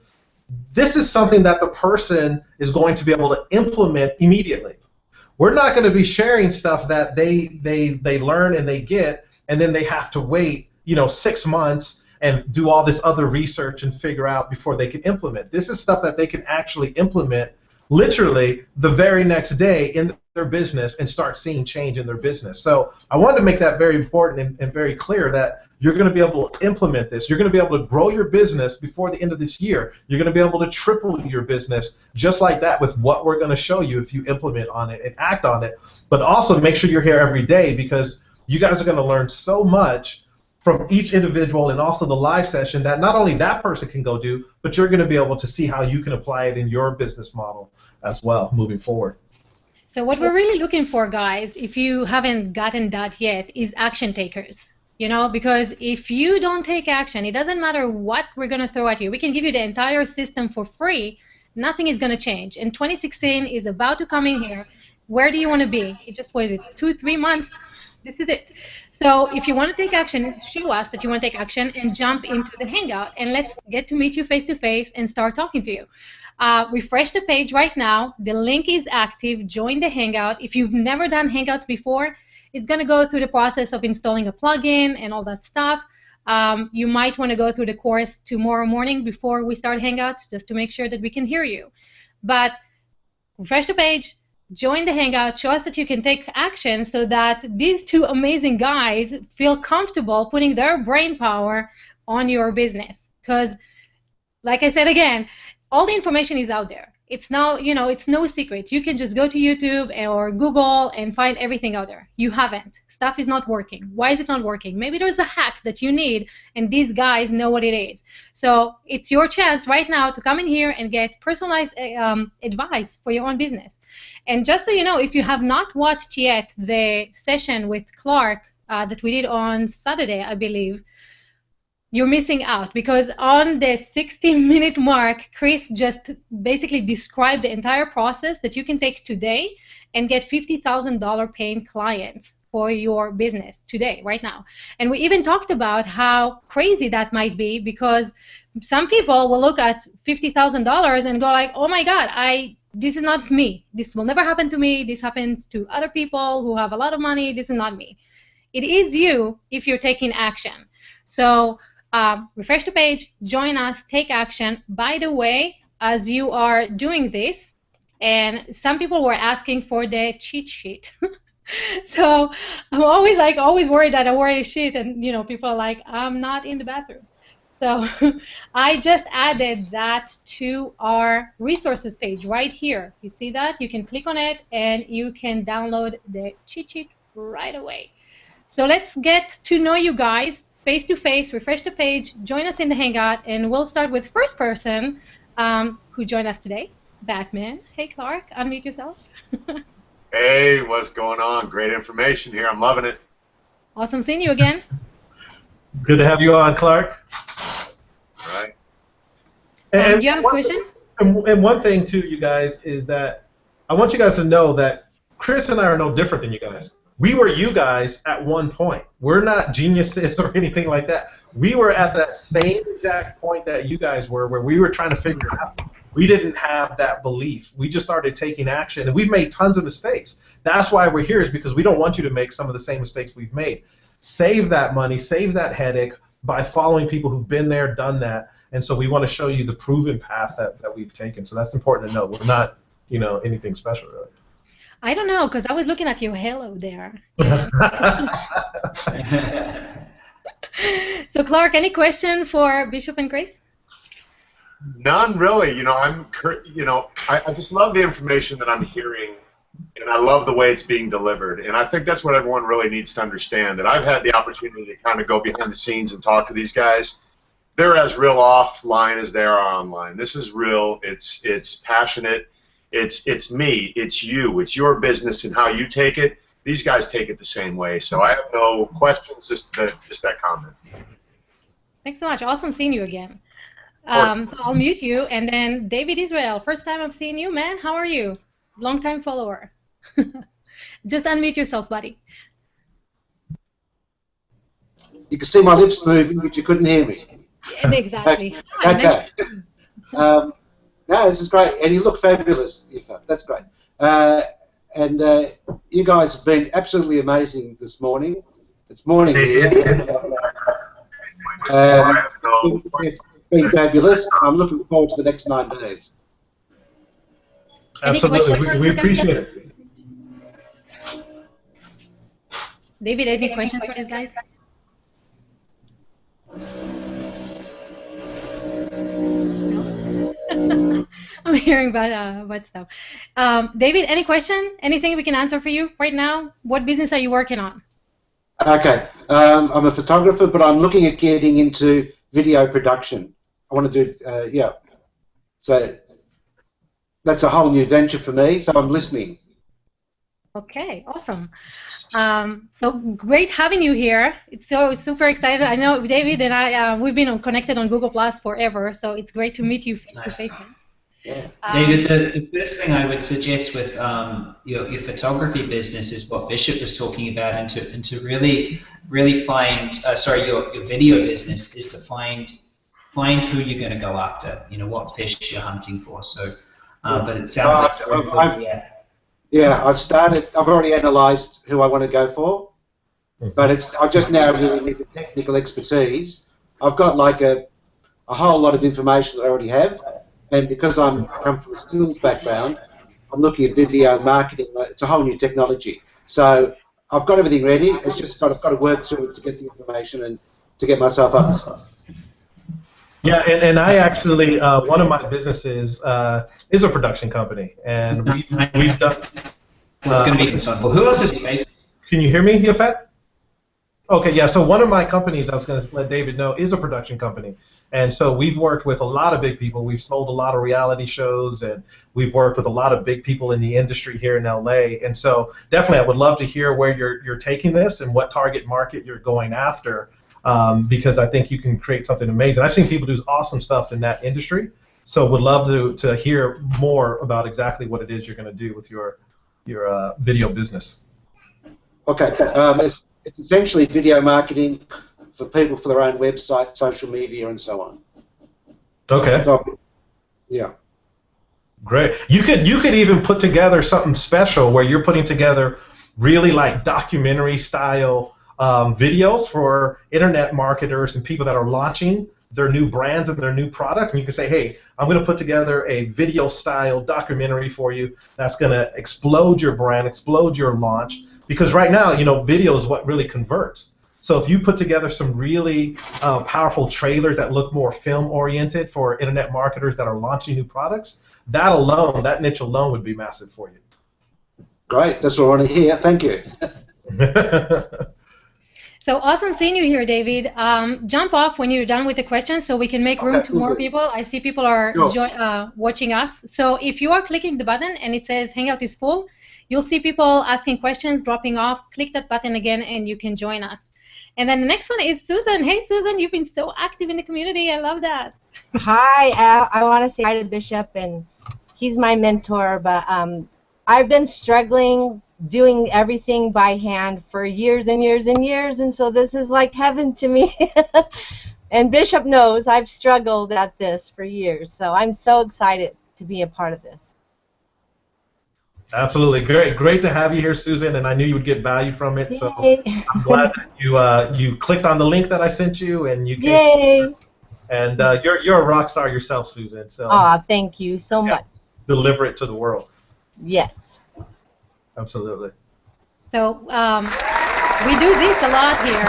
this is something that the person is going to be able to implement immediately. We're not going to be sharing stuff that they learn and they get, and then they have to wait 6 months and do all this other research and figure out before they can implement. This is stuff that they can actually implement literally the very next day in their business and start seeing change in their business. So I wanted to make that very important and very clear that you're going to be able to implement this. You're going to be able to grow your business before the end of this year. You're going to be able to triple your business just like that with what we're going to show you if you implement on it and act on it. But also make sure you're here every day, because you guys are going to learn so much from each individual and also the live session that not only that person can go do, but you're going to be able to see how you can apply it in your business model as well moving forward. So what we're really looking for, guys, if you haven't gotten that yet, is action takers. You know, because if you don't take action, it doesn't matter what we're going to throw at you. We can give you the entire system for free. Nothing is going to change. And 2016 is about to come in here. Where do you want to be? It just was it 2-3 months. This is it. So if you want to take action, show us that you want to take action and jump into the Hangout, and let's get to meet you face to face and start talking to you. Refresh the page right now. The link is active. Join the Hangout. If you've never done Hangouts before, it's going to go through the process of installing a plugin and all that stuff. You might want to go through the course tomorrow morning before we start Hangouts, just to make sure that we can hear you. But refresh the page, join the Hangout, show us that you can take action so that these two amazing guys feel comfortable putting their brain power on your business. Because, like I said again, all the information is out there. It's now, you know, it's no secret. You can just go to YouTube or Google and find everything out there. You haven't. Stuff is not working. Why is it not working? Maybe there's a hack that you need, and these guys know what it is. So it's your chance right now to come in here and get personalized advice for your own business. And just so you know, if you have not watched yet the session with Clark that we did on Saturday, I believe, you're missing out, because on the 60-minute mark, Chris just basically described the entire process that you can take today and get $50,000 paying clients for your business today, right now. And we even talked about how crazy that might be, because some people will look at $50,000 and go like, oh my God, this is not me. This will never happen to me. This happens to other people who have a lot of money. This is not me. It is you if you're taking action. So refresh the page, join us, take action. By the way, as you are doing this, and some people were asking for the cheat sheet. So I'm always worried that I wear a sheet, and you know, people are like, I'm not in the bathroom. So I just added that to our resources page right here. You see that? You can click on it and you can download the cheat sheet right away. So let's get to know you guys face to face. Refresh the page, join us in the Hangout, and we'll start with first person who joined us today, Batman. Hey Clark, unmute yourself. Hey, what's going on? Great information here. I'm loving it. Awesome seeing you again. Good to have you on, Clark. All right. And do you have a question? And one thing, too, you guys, is that I want you guys to know that Chris and I are no different than you guys. We were you guys at one point. We're not geniuses or anything like that. We were at that same exact point that you guys were, where we were trying to figure it out. We didn't have that belief. We just started taking action, and we've made tons of mistakes. That's why we're here, is because we don't want you to make some of the same mistakes we've made. Save that money, save that headache by following people who've been there, done that, and so we want to show you the proven path that we've taken. So that's important to know. We're not, you know, anything special, really. I don't know, because I was looking at your halo there. So Clark, any question for Bishop and Chris? None really. You know, I just love the information that I'm hearing, and I love the way it's being delivered. And I think that's what everyone really needs to understand. That I've had the opportunity to kind of go behind the scenes and talk to these guys. They're as real offline as they are online. This is real. It's passionate. It's me, it's you, it's your business and how you take it. These guys take it the same way. So I have no questions, just that comment. Thanks so much. Awesome seeing you again. So I'll mute you, and then David Israel. First time I've seen you, man. How are you? Long-time follower. Just unmute yourself, buddy. You can see my lips moving, but you couldn't hear me. Yeah, exactly. Okay. No, this is great, and you look fabulous, Ifa. That's great. And you guys have been absolutely amazing this morning. It's morning here. It's been fabulous. I'm looking forward to the next 9 days. Absolutely. We appreciate it. David, any questions for these guys? I'm hearing about stuff. David, any question? Anything we can answer for you right now? What business are you working on? Okay. I'm a photographer, but I'm looking at getting into video production. I want to do, yeah. So that's a whole new venture for me, so I'm listening. Okay, awesome. So great having you here. It's so super excited. I know David and I we've been connected on Google Plus forever, so it's great to meet you face to Nice. face. Man. Yeah. David, the first thing I would suggest with your photography business is what Bishop was talking about, and to really find sorry your video business is to find who you're going to go after. You know what fish you're hunting for. So, but it sounds like you're already Yeah, I've already analysed who I want to go for, but I just now really need the technical expertise. I've got like a whole lot of information that I already have, and because I come from a skills background, I'm looking at video marketing. It's a whole new technology. So I've got everything ready. It's just I've got to work through it to get the information and to get myself up. Yeah, and I actually one of my businesses is a production company, and we've done. It's going to be fun. Well, who else is facing? Can you hear me, Yafet? Okay, yeah. So one of my companies, I was going to let David know, is a production company, and so we've worked with a lot of big people. We've sold a lot of reality shows, and we've worked with a lot of big people in the industry here in LA. And so definitely, I would love to hear where you're taking this and what target market you're going after. Because I think you can create something amazing. I've seen people do awesome stuff in that industry, so would love to hear more about exactly what it is you're going to do with your video business. Okay, it's essentially video marketing for people for their own website, social media, and so on. Okay. So, yeah. Great. You could even put together something special where you're putting together really like documentary style videos for internet marketers and people that are launching their new brands and their new product, and you can say, hey, I'm going to put together a video style documentary for you that's going to explode your brand, explode your launch, because right now, you know, video is what really converts. So if you put together some really powerful trailers that look more film oriented for internet marketers that are launching new products, that niche alone would be massive for you. Great, that's what I want to hear. Thank you. So awesome seeing you here, David. Jump off when you're done with the questions so we can make room to more people. I see people are watching us. So if you are clicking the button and it says Hangout is full, you'll see people asking questions, dropping off. Click that button again and you can join us. And then the next one is Susan. Hey, Susan, you've been so active in the community. I love that. Hi, I want to say hi to Bishop, and he's my mentor, but I've been struggling doing everything by hand for years and years and years, and so this is like heaven to me. And Bishop knows I've struggled at this for years, so I'm so excited to be a part of this. Absolutely. Great to have you here, Susan, and I knew you would get value from it, so I'm glad that you clicked on the link that I sent you and you came. Yay! And you're a rock star yourself, Susan, so thank you so much. Deliver it to the world. Yes. Absolutely. So we do this a lot here.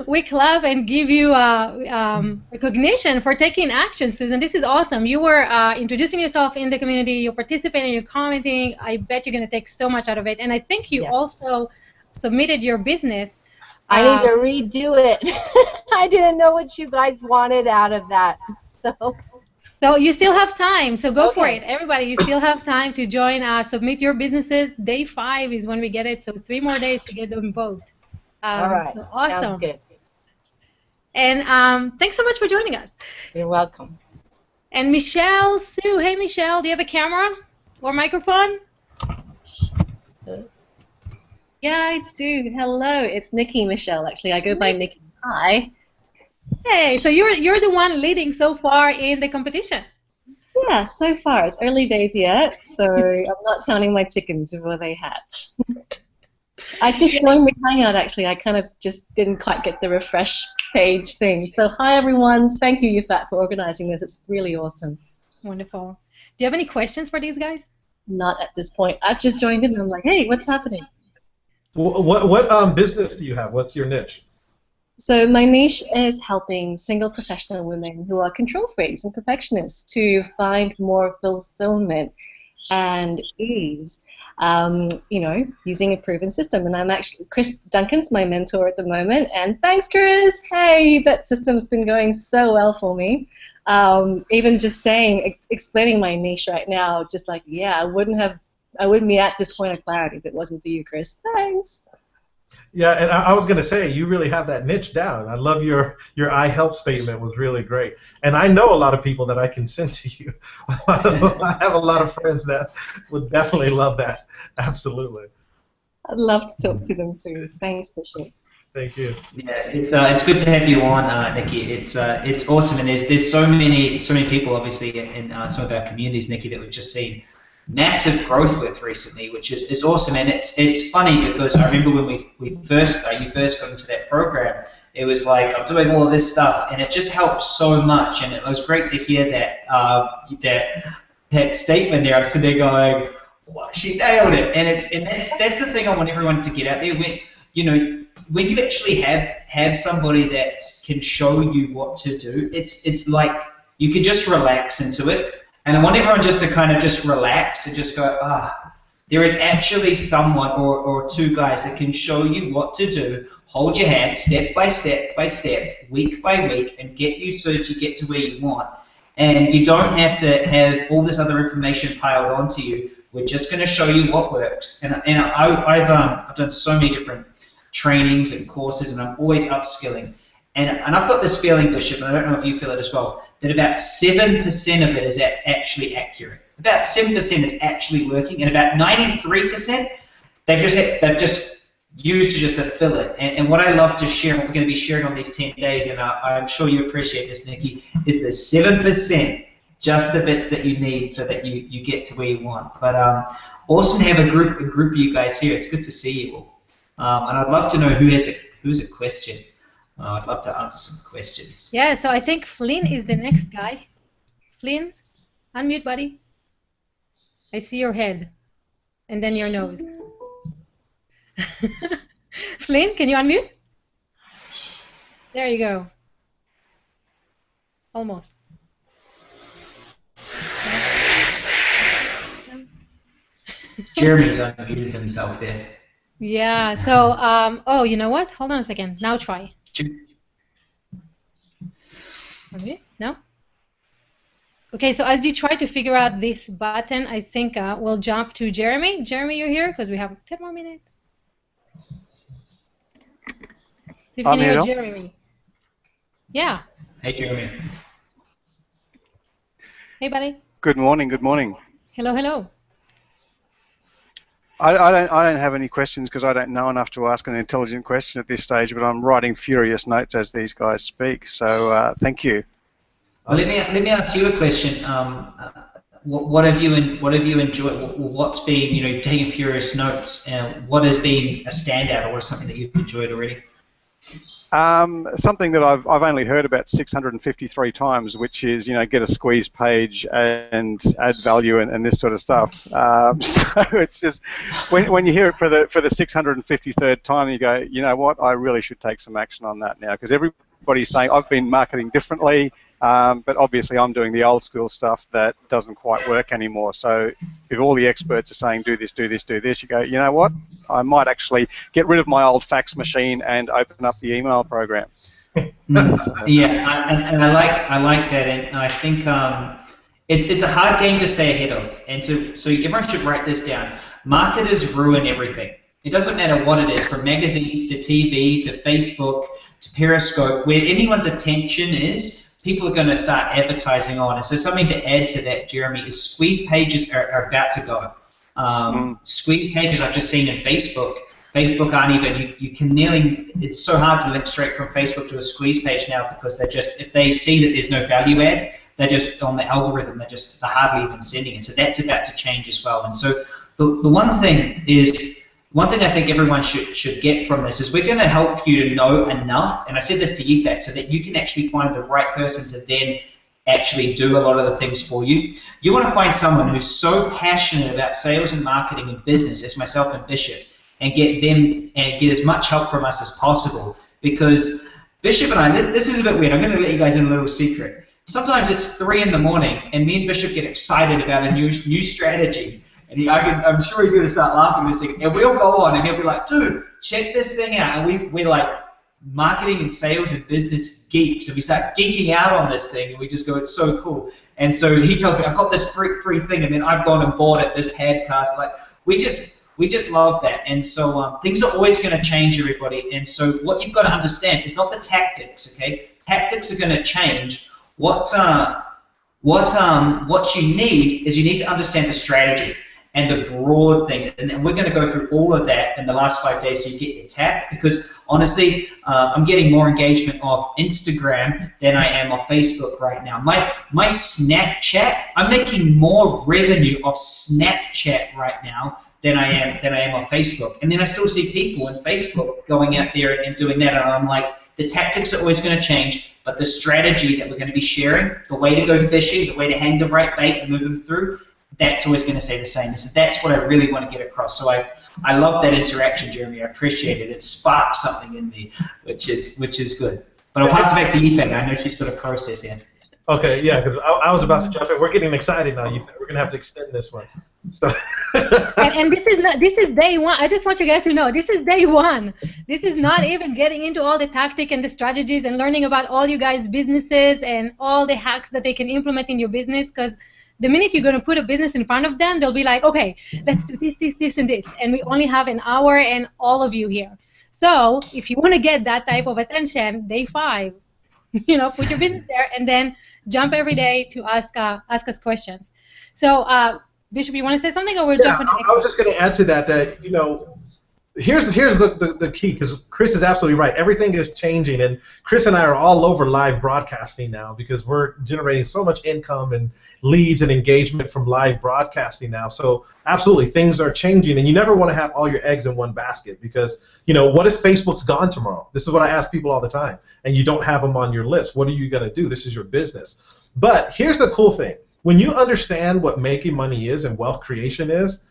We clap and give you recognition for taking action, Susan. This is awesome. You were introducing yourself in the community. You're participating. You're commenting. I bet you're going to take so much out of it. And I think you also submitted your business. I need to redo it. I didn't know what you guys wanted out of that. So you still have time, so go for it. Everybody, you still have time to join, submit your businesses. Day 5 is when we get it, so 3 more days to get them both. All right, so awesome. Sounds good. And thanks so much for joining us. You're welcome. And Michelle Sue, hey Michelle, do you have a camera or microphone? Yeah, I do. Hello, it's Nikki Michelle, actually. I go by Nikki. Hi. Hey, so you're the one leading so far in the competition. Yeah, so far. It's early days yet, so I'm not counting my chickens before they hatch. I just joined the Hangout, actually. I kind of just didn't quite get the refresh page thing. So hi, everyone. Thank you, Yafet, for organizing this. It's really awesome. Wonderful. Do you have any questions for these guys? Not at this point. I've just joined in and I'm like, hey, what's happening? What business do you have? What's your niche? So my niche is helping single professional women who are control freaks and perfectionists to find more fulfillment and ease, using a proven system. And I'm actually, Chris Duncan's my mentor at the moment, and thanks, Chris! Hey, that system's been going so well for me. Even just explaining my niche right now, just like, yeah, I wouldn't have I wouldn't be at this point of clarity if it wasn't for you, Chris. Thanks. Yeah, and I was going to say, you really have that niche down. I love your I help statement was really great. And I know a lot of people that I can send to you. I have a lot of friends that would definitely love that. Absolutely. I'd love to talk to them too. Thanks, Bishop. Thank you. Yeah, it's good to have you on, Nikki. It's awesome, and there's so many people obviously in some of our communities, Nikki, that we've just seen massive growth with recently, which is awesome. And it's funny because I remember when you first got into that program, it was like, I'm doing all of this stuff, and it just helped so much. And it was great to hear that statement there. I'm sitting there going, wow, she nailed it. And that's the thing I want everyone to get out there. When you actually have somebody that can show you what to do, it's like you can just relax into it. And I want everyone just to kind of just relax and just go, there is actually someone or two guys that can show you what to do, hold your hand step by step by step, week by week, and get you so that you get to where you want. And you don't have to have all this other information piled onto you. We're just going to show you what works. And I've done so many different trainings and courses, and I'm always upskilling. And I've got this feeling, Bishop, and I don't know if you feel it as well, that about 7% of it is actually accurate. About 7% is actually working, and about 93% they've just used to just to fill it. And what I love to share, what we're going to be sharing on these 10 days, and I'm sure you appreciate this, Nikki, is the 7%, just the bits that you need so that you get to where you want. But awesome to have a group of you guys here. It's good to see you all. And I'd love to know who's a question. I'd love to answer some questions. Yeah, so I think Flynn is the next guy. Flynn, unmute, buddy. I see your head, and then your nose. Flynn, can you unmute? There you go. Almost. Jeremy's unmuted himself there. Yeah, so, oh, you know what? Hold on a second. Now try. Okay, no? Okay, so as you try to figure out this button, I think we'll jump to Jeremy. Jeremy, you're here because we have 10 more minutes. See if you can hear Jeremy. Yeah. Hey, Jeremy. Hey, buddy. Good morning. Good morning. Hello, hello. I don't have any questions because I don't know enough to ask an intelligent question at this stage, but I'm writing furious notes as these guys speak. So thank you. Well, let me ask you a question. What have you enjoyed? What's been, you've taken furious notes. What has been a standout, or something that you've enjoyed already? Something that I've only heard about 653 times, which is, get a squeeze page and add value and this sort of stuff. So it's just when you hear it for the 653rd time, you go, you know what, I really should take some action on that now, because everybody's saying I've been marketing differently, but obviously I'm doing the old school stuff that doesn't quite work anymore. So if all the experts are saying do this, you go, you know what, I might actually get rid of my old fax machine and open up the email program. Yeah, and I like that, and I think it's a hard game to stay ahead of, and so everyone should write this down. Marketers ruin everything. It doesn't matter what it is, from magazines to TV to Facebook to Periscope, where anyone's attention is, people are going to start advertising on. And so something to add to that, Jeremy, is squeeze pages are about to go. Squeeze pages I've just seen in Facebook. Facebook aren't even, you can nearly, it's so hard to link straight from Facebook to a squeeze page now, because they're just, if they see that there's no value add, they're just on the algorithm, they're hardly even sending it. So that's about to change as well. And so the one thing I think everyone should get from this is we're going to help you to know enough, and I said this to YFAT, so that you can actually find the right person to then actually do a lot of the things for you. You want to find someone who's so passionate about sales and marketing and business as myself and Bishop, and get them and get as much help from us as possible, because Bishop and I, this is a bit weird, I'm going to let you guys in a little secret. Sometimes it's 3 in the morning and me and Bishop get excited about a new strategy. And I'm sure he's going to start laughing this thing. And we'll go on and he'll be like, dude, check this thing out. And we're like marketing and sales and business geeks. And we start geeking out on this thing. And we just go, it's so cool. And so he tells me, I've got this free thing, and then I've gone and bought it, this podcast. Like, we just love that. And so things are always going to change, everybody. And so what you've got to understand is not the tactics, okay? Tactics are going to change. What you need is you need to understand the strategy and the broad things, and we're going to go through all of that in the last 5 days so you get your tap, because honestly, I'm getting more engagement off Instagram than I am off Facebook right now. My Snapchat, I'm making more revenue off Snapchat right now than I am on Facebook, and then I still see people on Facebook going out there and doing that, and I'm like, the tactics are always going to change, but the strategy that we're going to be sharing, the way to go fishing, the way to hang the right bait and move them through, that's always going to stay the same. So that's what I really want to get across. So I love that interaction, Jeremy. I appreciate it. It sparked something in me, which is good. But I'll pass it back to Yifan. I know she's got a process in. Okay, yeah, because I was about to jump in. We're getting excited now, Yifan. We're going to have to extend this one. So. and this is day one. I just want you guys to know, this is day one. This is not even getting into all the tactic and the strategies and learning about all you guys' businesses and all the hacks that they can implement in your business, because the minute you're going to put a business in front of them, they'll be like, okay, let's do this, and this. And we only have an hour and all of you here. So if you want to get that type of attention, day 5, put your business there and then jump every day to ask us questions. So, Bishop, you want to say something, or we'll jump in? I was just going to add to that here's the key, because Chris is absolutely right. Everything is changing, and Chris and I are all over live broadcasting now because we're generating so much income and leads and engagement from live broadcasting now. So absolutely, things are changing, and you never want to have all your eggs in one basket, because what if Facebook's gone tomorrow? This is what I ask people all the time, and you don't have them on your list. What are you going to do? This is your business. But here's the cool thing. When you understand what making money is and wealth creation is,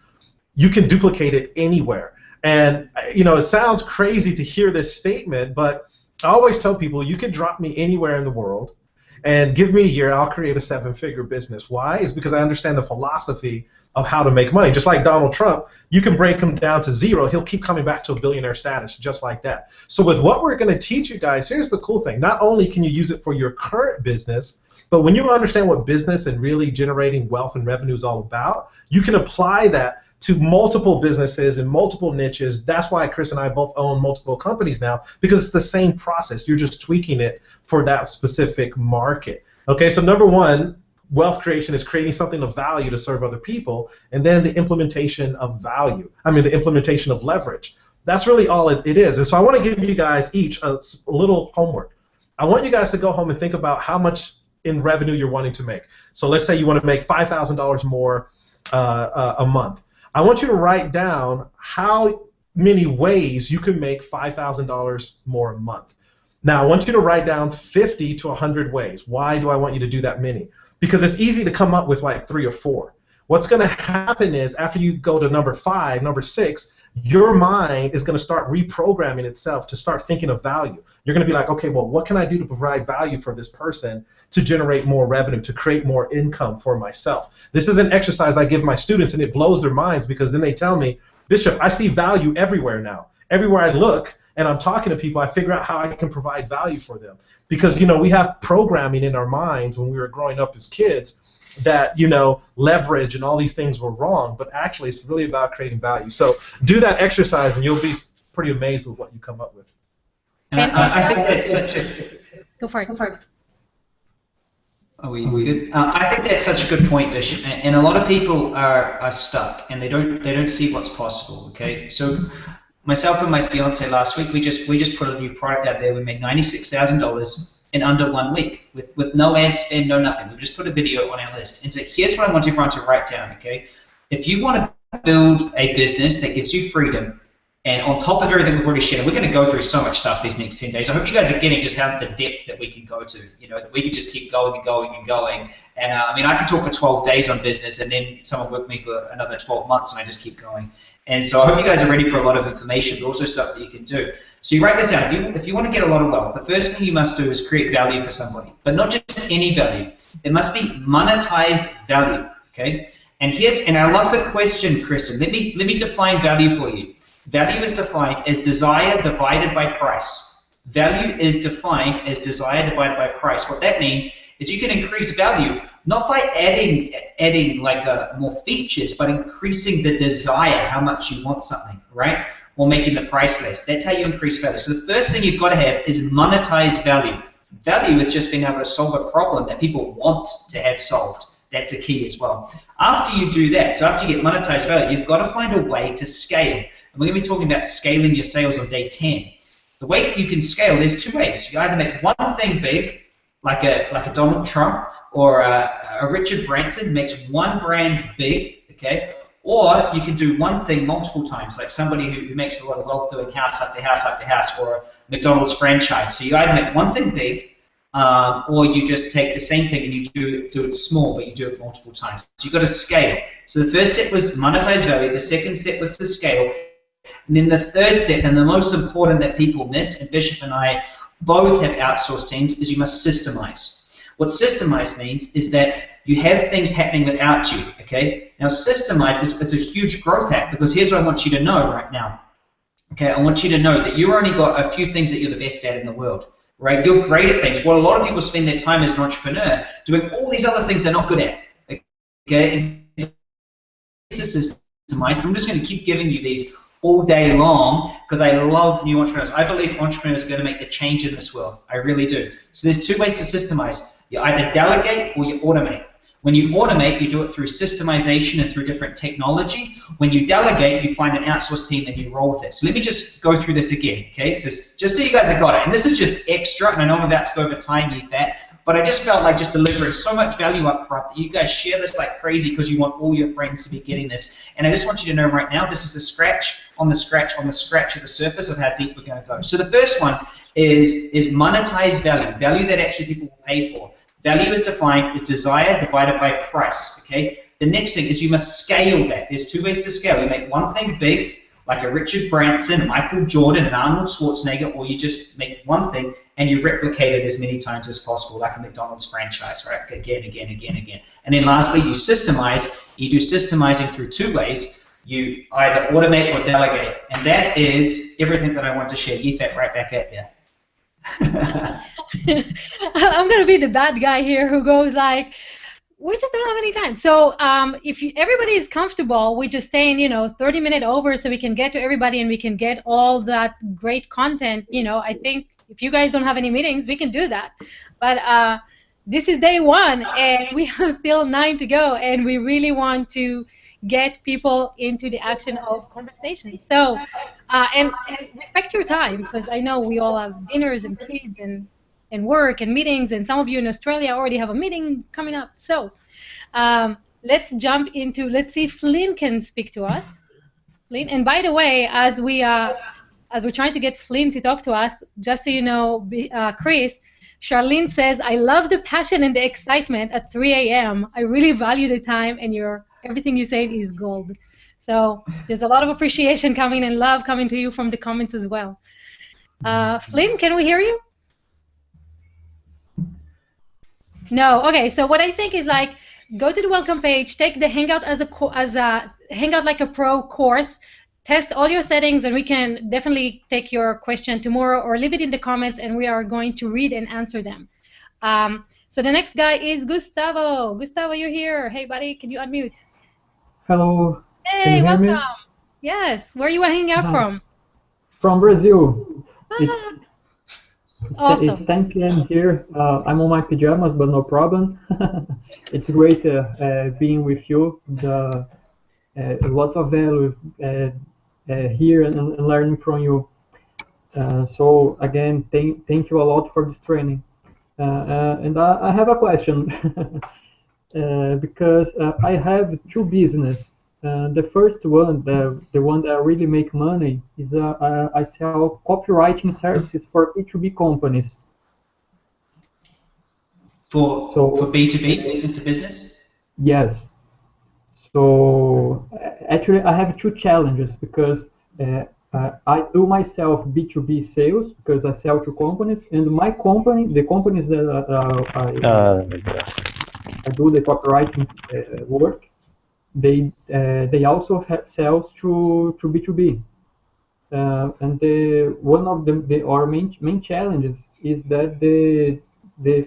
you can duplicate it anywhere. And, it sounds crazy to hear this statement, but I always tell people, you can drop me anywhere in the world and give me a year, I'll create a 7-figure business. Why? It's because I understand the philosophy of how to make money. Just like Donald Trump, you can break him down to 0, he'll keep coming back to a billionaire status just like that. So with what we're going to teach you guys, here's the cool thing. Not only can you use it for your current business, but when you understand what business and really generating wealth and revenue is all about, you can apply that to multiple businesses and multiple niches. That's why Chris and I both own multiple companies now, because it's the same process. You're just tweaking it for that specific market. Okay, so number 1, wealth creation is creating something of value to serve other people, and then the implementation of the implementation of leverage. That's really all it is. And so I want to give you guys each a little homework. I want you guys to go home and think about how much in revenue you're wanting to make. So let's say you want to make $5,000 more a month. I want you to write down how many ways you can make $5,000 more a month. Now, I want you to write down 50 to 100 ways. Why do I want you to do that many? Because it's easy to come up with like 3 or 4. What's going to happen is after you go to number 5, number 6, your mind is going to start reprogramming itself to start thinking of value. You're going to be like, okay, well, what can I do to provide value for this person to generate more revenue, to create more income for myself? This is an exercise I give my students, and it blows their minds, because then they tell me, Bishop, I see value everywhere now. Everywhere I look and I'm talking to people, I figure out how I can provide value for them. Because, we have programming in our minds when we were growing up as kids that, leverage and all these things were wrong, but actually it's really about creating value. So do that exercise and you'll be pretty amazed with what you come up with. And I think that's such a... Go for it. Are we good? I think that's such a good point, Bishop. And a lot of people are stuck and they don't see what's possible. Okay, so myself and my fiance last week we just put a new product out there. We made $96,000 in under 1 week with no ad spend, no nothing. We just put a video on our list. And so here's what I want everyone to write down. Okay, if you want to build a business that gives you freedom, and on top of everything we've already shared, we're going to go through so much stuff these next 10 days. I hope you guys are getting just how the depth that we can go to, that we can just keep going and going and going. And I could talk for 12 days on business, and then someone work me for another 12 months, and I just keep going. And so I hope you guys are ready for a lot of information, but also stuff that you can do. So you write this down. If you want to get a lot of wealth, the first thing you must do is create value for somebody, but not just any value. It must be monetized value. Okay. And I love the question, Kristen. Let me define value for you. Value is defined as desire divided by price. Value is defined as desire divided by price. What that means is you can increase value not by adding like more features, but increasing the desire, how much you want something, right? Or making the price less. That's how you increase value. So the first thing you've got to have is monetized value. Value is just being able to solve a problem that people want to have solved. That's a key as well. After you do that, so after you get monetized value, you've got to find a way to scale. And we're going to be talking about scaling your sales on day 10. The way that you can scale, there's two ways. You either make one thing big, like a Donald Trump or a Richard Branson makes one brand big, okay? Or you can do one thing multiple times, like somebody who makes a lot of wealth doing house after house after house, or a McDonald's franchise. So you either make one thing big, or you just take the same thing and you do it small, but you do it multiple times. So you've got to scale. So the first step was monetize value. The second step was to scale. And then the third step, and the most important that people miss, and Bishop and I both have outsourced teams, is you must systemize. What systemize means is that you have things happening without you, okay? Now systemize, it's a huge growth hack, because here's what I want you to know right now. Okay, I want you to know that you've only got a few things that you're the best at in the world, right? You're great at things. Well, a lot of people spend their time as an entrepreneur doing all these other things they're not good at, okay? And systemize. I'm just going to keep giving you these all day long, because I love new entrepreneurs. I believe entrepreneurs are going to make the change in this world. I really do. So there's two ways to systemize. You either delegate or you automate. When you automate, you do it through systemization and through different technology. When you delegate, you find an outsourced team and you roll with it. So let me just go through this again, okay? So just so you guys have got it. And this is just extra, and I know I'm about to go over time, you bet. But I just felt like just delivering so much value up front that you guys share this like crazy, because you want all your friends to be getting this. And I just want you to know right now, this is the scratch on the scratch on the scratch of the surface of how deep we're going to go. So the first one is monetized value, value that actually people will pay for. Value is defined as desire divided by price, okay? The next thing is you must scale that. There's two ways to scale. You make one thing big, like a Richard Branson, Michael Jordan, and Arnold Schwarzenegger, or you just make one thing and you replicate it as many times as possible, like a McDonald's franchise, right? Again, again, again, again. And then lastly, you systemize. You do systemizing through two ways. You either automate or delegate. And that is everything that I want to share. Yifat, right back at you. I'm going to be the bad guy here who goes like, we just don't have any time. So if everybody is comfortable, we just staying, 30-minute over so we can get to everybody and we can get all that great content. I think if you guys don't have any meetings, we can do that. But this is day one, and we have still 9 to go, and we really want to get people into the action of conversation. So, and respect your time, because I know we all have dinners and kids and work and meetings, and some of you in Australia already have a meeting coming up. So let's jump into, let's see if Flynn can speak to us. Flynn, and by the way, as we're trying to get Flynn to talk to us, just so you know, Chris, Charlene says, I love the passion and the excitement at 3 a.m. I really value the time, and everything you say is gold. So there's a lot of appreciation coming and love coming to you from the comments as well. Flynn, can we hear you? No. Okay. So what I think is like, go to the welcome page, take the Hangout as a Hangout like a Pro course, test all your settings, and we can definitely take your question tomorrow or leave it in the comments, and we are going to read and answer them. So the next guy is Gustavo. Gustavo, you're here. Hey, buddy, can you unmute? Hello. Hey, welcome. Yes. Where are you hanging out from? From Brazil. Ah. Awesome. It's 10 p.m. here. I'm on my pajamas, but no problem. It's great being with you. Lots of value here and learning from you. So again, thank you a lot for this training. And I have a question because I have two businesses. The first one, the one that really make money, is I sell copywriting services for B2B companies. For B2B, business to business? Yes. So actually, I have two challenges because I do myself B2B sales because I sell to companies, and my company, the companies that I do the copywriting work, they also have sales to B2B, and one of our main challenges is that the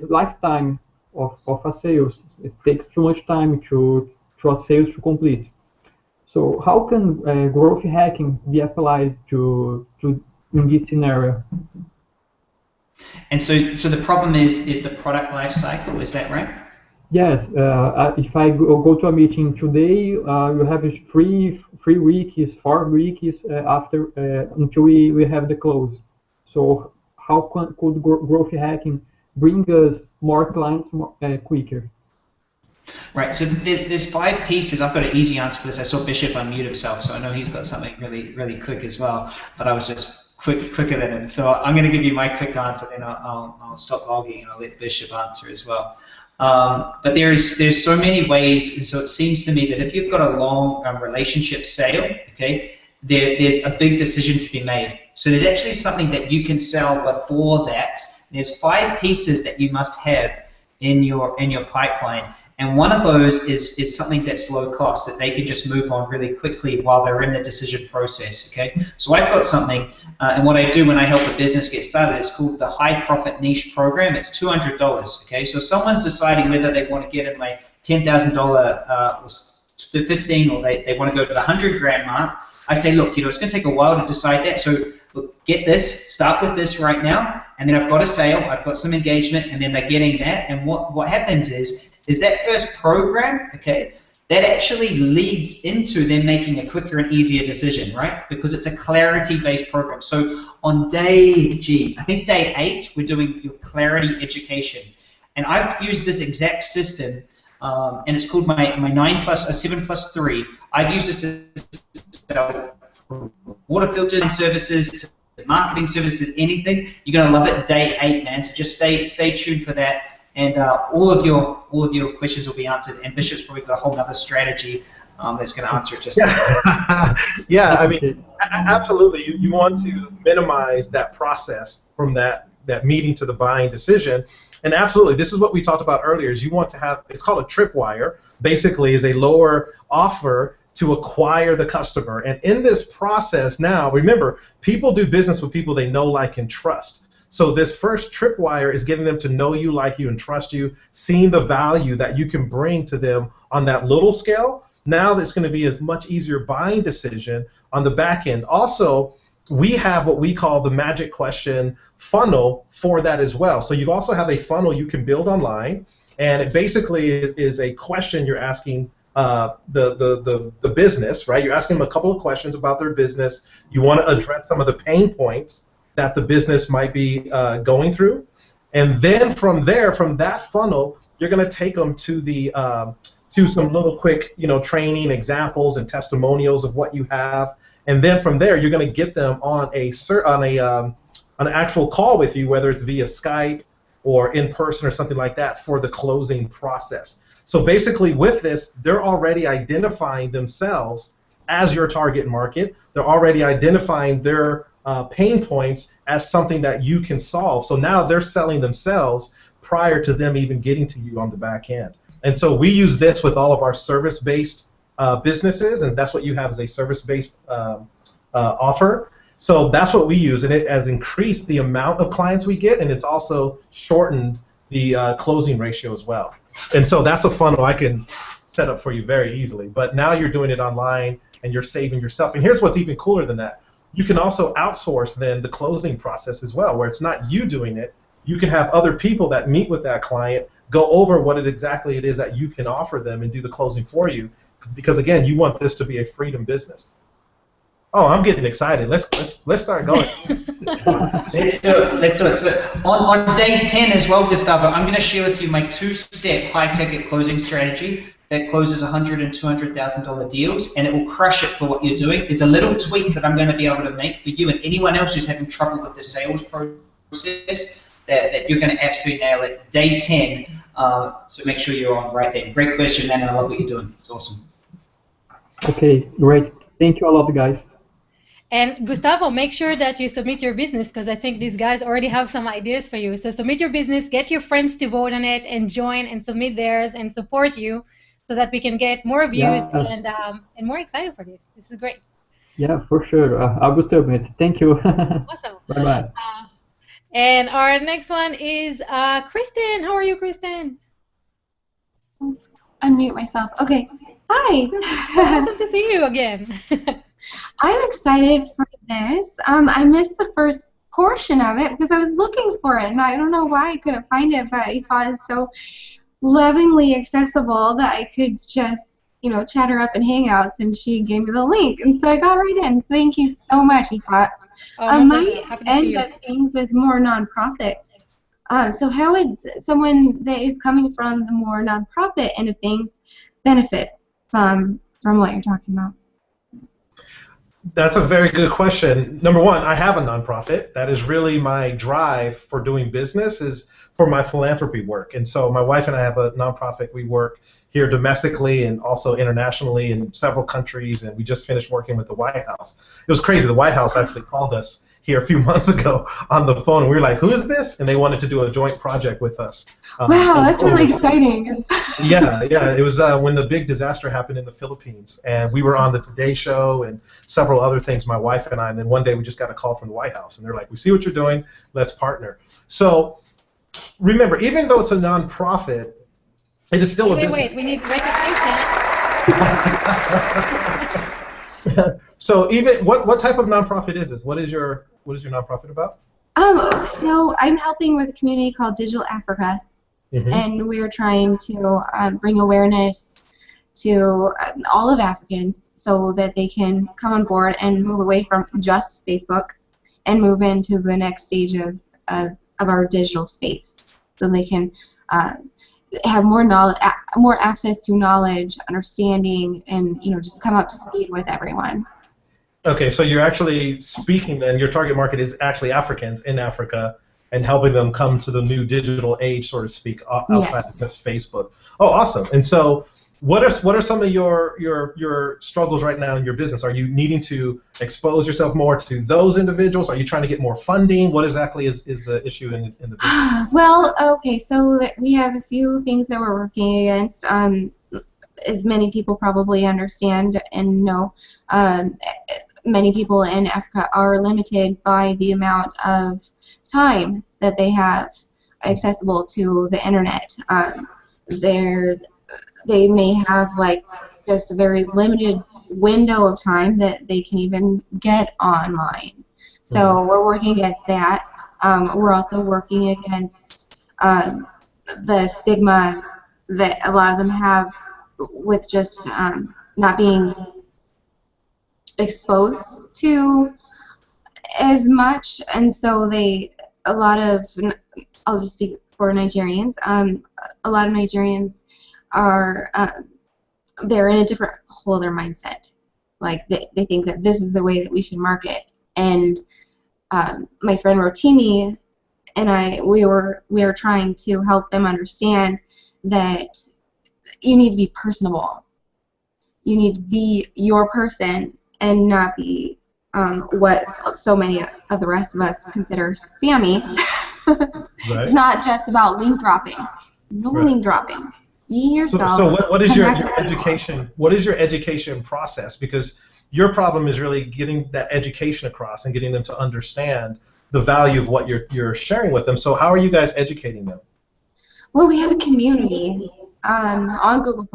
lifetime of a sales. It takes too much time to a sales to complete. So how can growth hacking be applied to in this scenario? And so the problem is the product life cycle. Is that right? Yes. If I go to a meeting today, you have 3 weeks, 4 weeks after until we have the close. So how could growth hacking bring us more clients quicker? Right, so there's 5 pieces. I've got an easy answer for this. I saw Bishop unmute himself, so I know he's got something really quick as well, but I was just quicker than him. So I'm going to give you my quick answer, then I'll stop logging and I'll let Bishop answer as well. But there's so many ways, and so it seems to me that if you've got a long relationship sale, okay, there's a big decision to be made. So there's actually something that you can sell before that. There's 5 pieces that you must have in your pipeline, and one of those is something that's low cost, that they can just move on really quickly while they're in the decision process. Okay, so I've got something, and what I do when I help a business get started, it's called the High Profit Niche Program. It's $200. Okay, so if someone's deciding whether they want to get in my $10,000 to 15, or they want to go to the 100 grand mark. I say, look, it's going to take a while to decide that. So look, get this, start with this right now, and then I've got a sale, I've got some engagement, and then they're getting that. And what happens is that first program, okay, that actually leads into them making a quicker and easier decision, right? Because it's a clarity-based program. So on day 8, we're doing your clarity education, and I've used this exact system, and it's called my 7+3. I've used this to sell water filtering services, to marketing services, anything. You're gonna love it. Day 8, man. So just stay tuned for that, and all of your questions will be answered. And Bishop's probably got a whole other strategy that's going to answer it just. Yeah, I mean, absolutely. You want to minimize that process from that meeting to the buying decision. And absolutely, this is what we talked about earlier, is you want to have, it's called a tripwire, basically is a lower offer to acquire the customer. And in this process now, remember, people do business with people they know, like, and trust. So this first tripwire is getting them to know you, like you, and trust you, seeing the value that you can bring to them on that little scale. Now it's going to be a much easier buying decision on the back end. Also, we have what we call the magic question funnel for that as well. So you also have a funnel you can build online, and it basically is a question you're asking the business, right? You're asking them a couple of questions about their business. You want to address some of the pain points that the business might be going through, and then from there, from that funnel, you're going to take them to the to some little quick, training examples and testimonials of what you have. And then from there, you're going to get them on an actual call with you, whether it's via Skype or in person or something like that, for the closing process. So basically, with this, they're already identifying themselves as your target market. They're already identifying their pain points as something that you can solve. So now they're selling themselves prior to them even getting to you on the back end. And so we use this with all of our service-based businesses, and that's what you have as a service-based offer. So that's what we use, and it has increased the amount of clients we get, and it's also shortened the closing ratio as well. And so that's a funnel I can set up for you very easily. But now you're doing it online, and you're saving yourself. And here's what's even cooler than that. You can also outsource then the closing process as well, where it's not you doing it. You can have other people that meet with that client, go over what exactly it is that you can offer them, and do the closing for you. Because again, you want this to be a freedom business. Oh, I'm getting excited. Let's start going. Let's do it. So on day 10 as well, Gustavo, I'm going to share with you my 2-step high-ticket closing strategy that closes $100,000 and $200,000 deals, and it will crush it for what you're doing. There's a little tweak that I'm going to be able to make for you and anyone else who's having trouble with the sales process that you're going to absolutely nail it. Day 10. So make sure you're on right then. Great question, man, and I love what you're doing. It's awesome. Okay, great. Thank you a lot, guys. And Gustavo, make sure that you submit your business, because I think these guys already have some ideas for you. So submit your business, get your friends to vote on it, and join and submit theirs and support you, so that we can get more views and more excited for this. This is great. Yeah, for sure. I will submit. Thank you. Awesome. Bye-bye. And our next one is Kristen. How are you, Kristen? Let's unmute myself. Okay. Hi. Awesome to see you again. I'm excited for this. I missed the first portion of it because I was looking for it, and I don't know why I couldn't find it, but Aoife is so lovingly accessible that I could just, chat her up in Hangouts, and she gave me the link, and so I got right in. So thank you so much, Aoife. My end of things is more nonprofits. So how would someone that is coming from the more nonprofit end of things benefit from what you're talking about? That's a very good question. Number one, I have a nonprofit. That is really my drive for doing business, is for my philanthropy work. And so my wife and I have a nonprofit. We work here domestically and also internationally in several countries, and we just finished working with the White House. It was crazy. The White House actually called us here a few months ago on the phone, and we were like, who is this? And they wanted to do a joint project with us. Wow, that's really exciting. Yeah. It was when the big disaster happened in the Philippines, and we were on the Today Show and several other things, my wife and I, and then one day we just got a call from the White House, and they're like, we see what you're doing, let's partner. So remember, even though it's a nonprofit, it is still a business. Wait, we need recognition. So even what type of nonprofit is this? What is your nonprofit about? So I'm helping with a community called Digital Africa, and we're trying to bring awareness to all of Africans so that they can come on board and move away from just Facebook and move into the next stage of our digital space, so they can have more knowledge, more access to knowledge, understanding, and just come up to speed with everyone. Okay, so you're actually speaking then, your target market is actually Africans in Africa and helping them come to the new digital age, so to speak, outside of just Facebook. Oh, awesome. And so what are some of your struggles right now in your business? Are you needing to expose yourself more to those individuals? Are you trying to get more funding? What exactly is the issue in the business? Well, okay, so we have a few things that we're working against. As many people probably understand and know, many people in Africa are limited by the amount of time that they have accessible to the internet. They may have just a very limited window of time that they can even get online. So we're working against that. We're also working against the stigma that a lot of them have with just not being exposed to as much, and so I'll just speak for Nigerians. A lot of Nigerians are they're in a different whole other mindset. Like they think that this is the way that we should market. And my friend Rotimi and we are trying to help them understand that you need to be personable. You need to be your person and not be what so many of the rest of us consider spammy. Right. It's not just about link dropping. No link dropping. Be yourself. So what is your education? What is your education process? Because your problem is really getting that education across and getting them to understand the value of what you're sharing with them. So how are you guys educating them? Well, we have a community on Google+,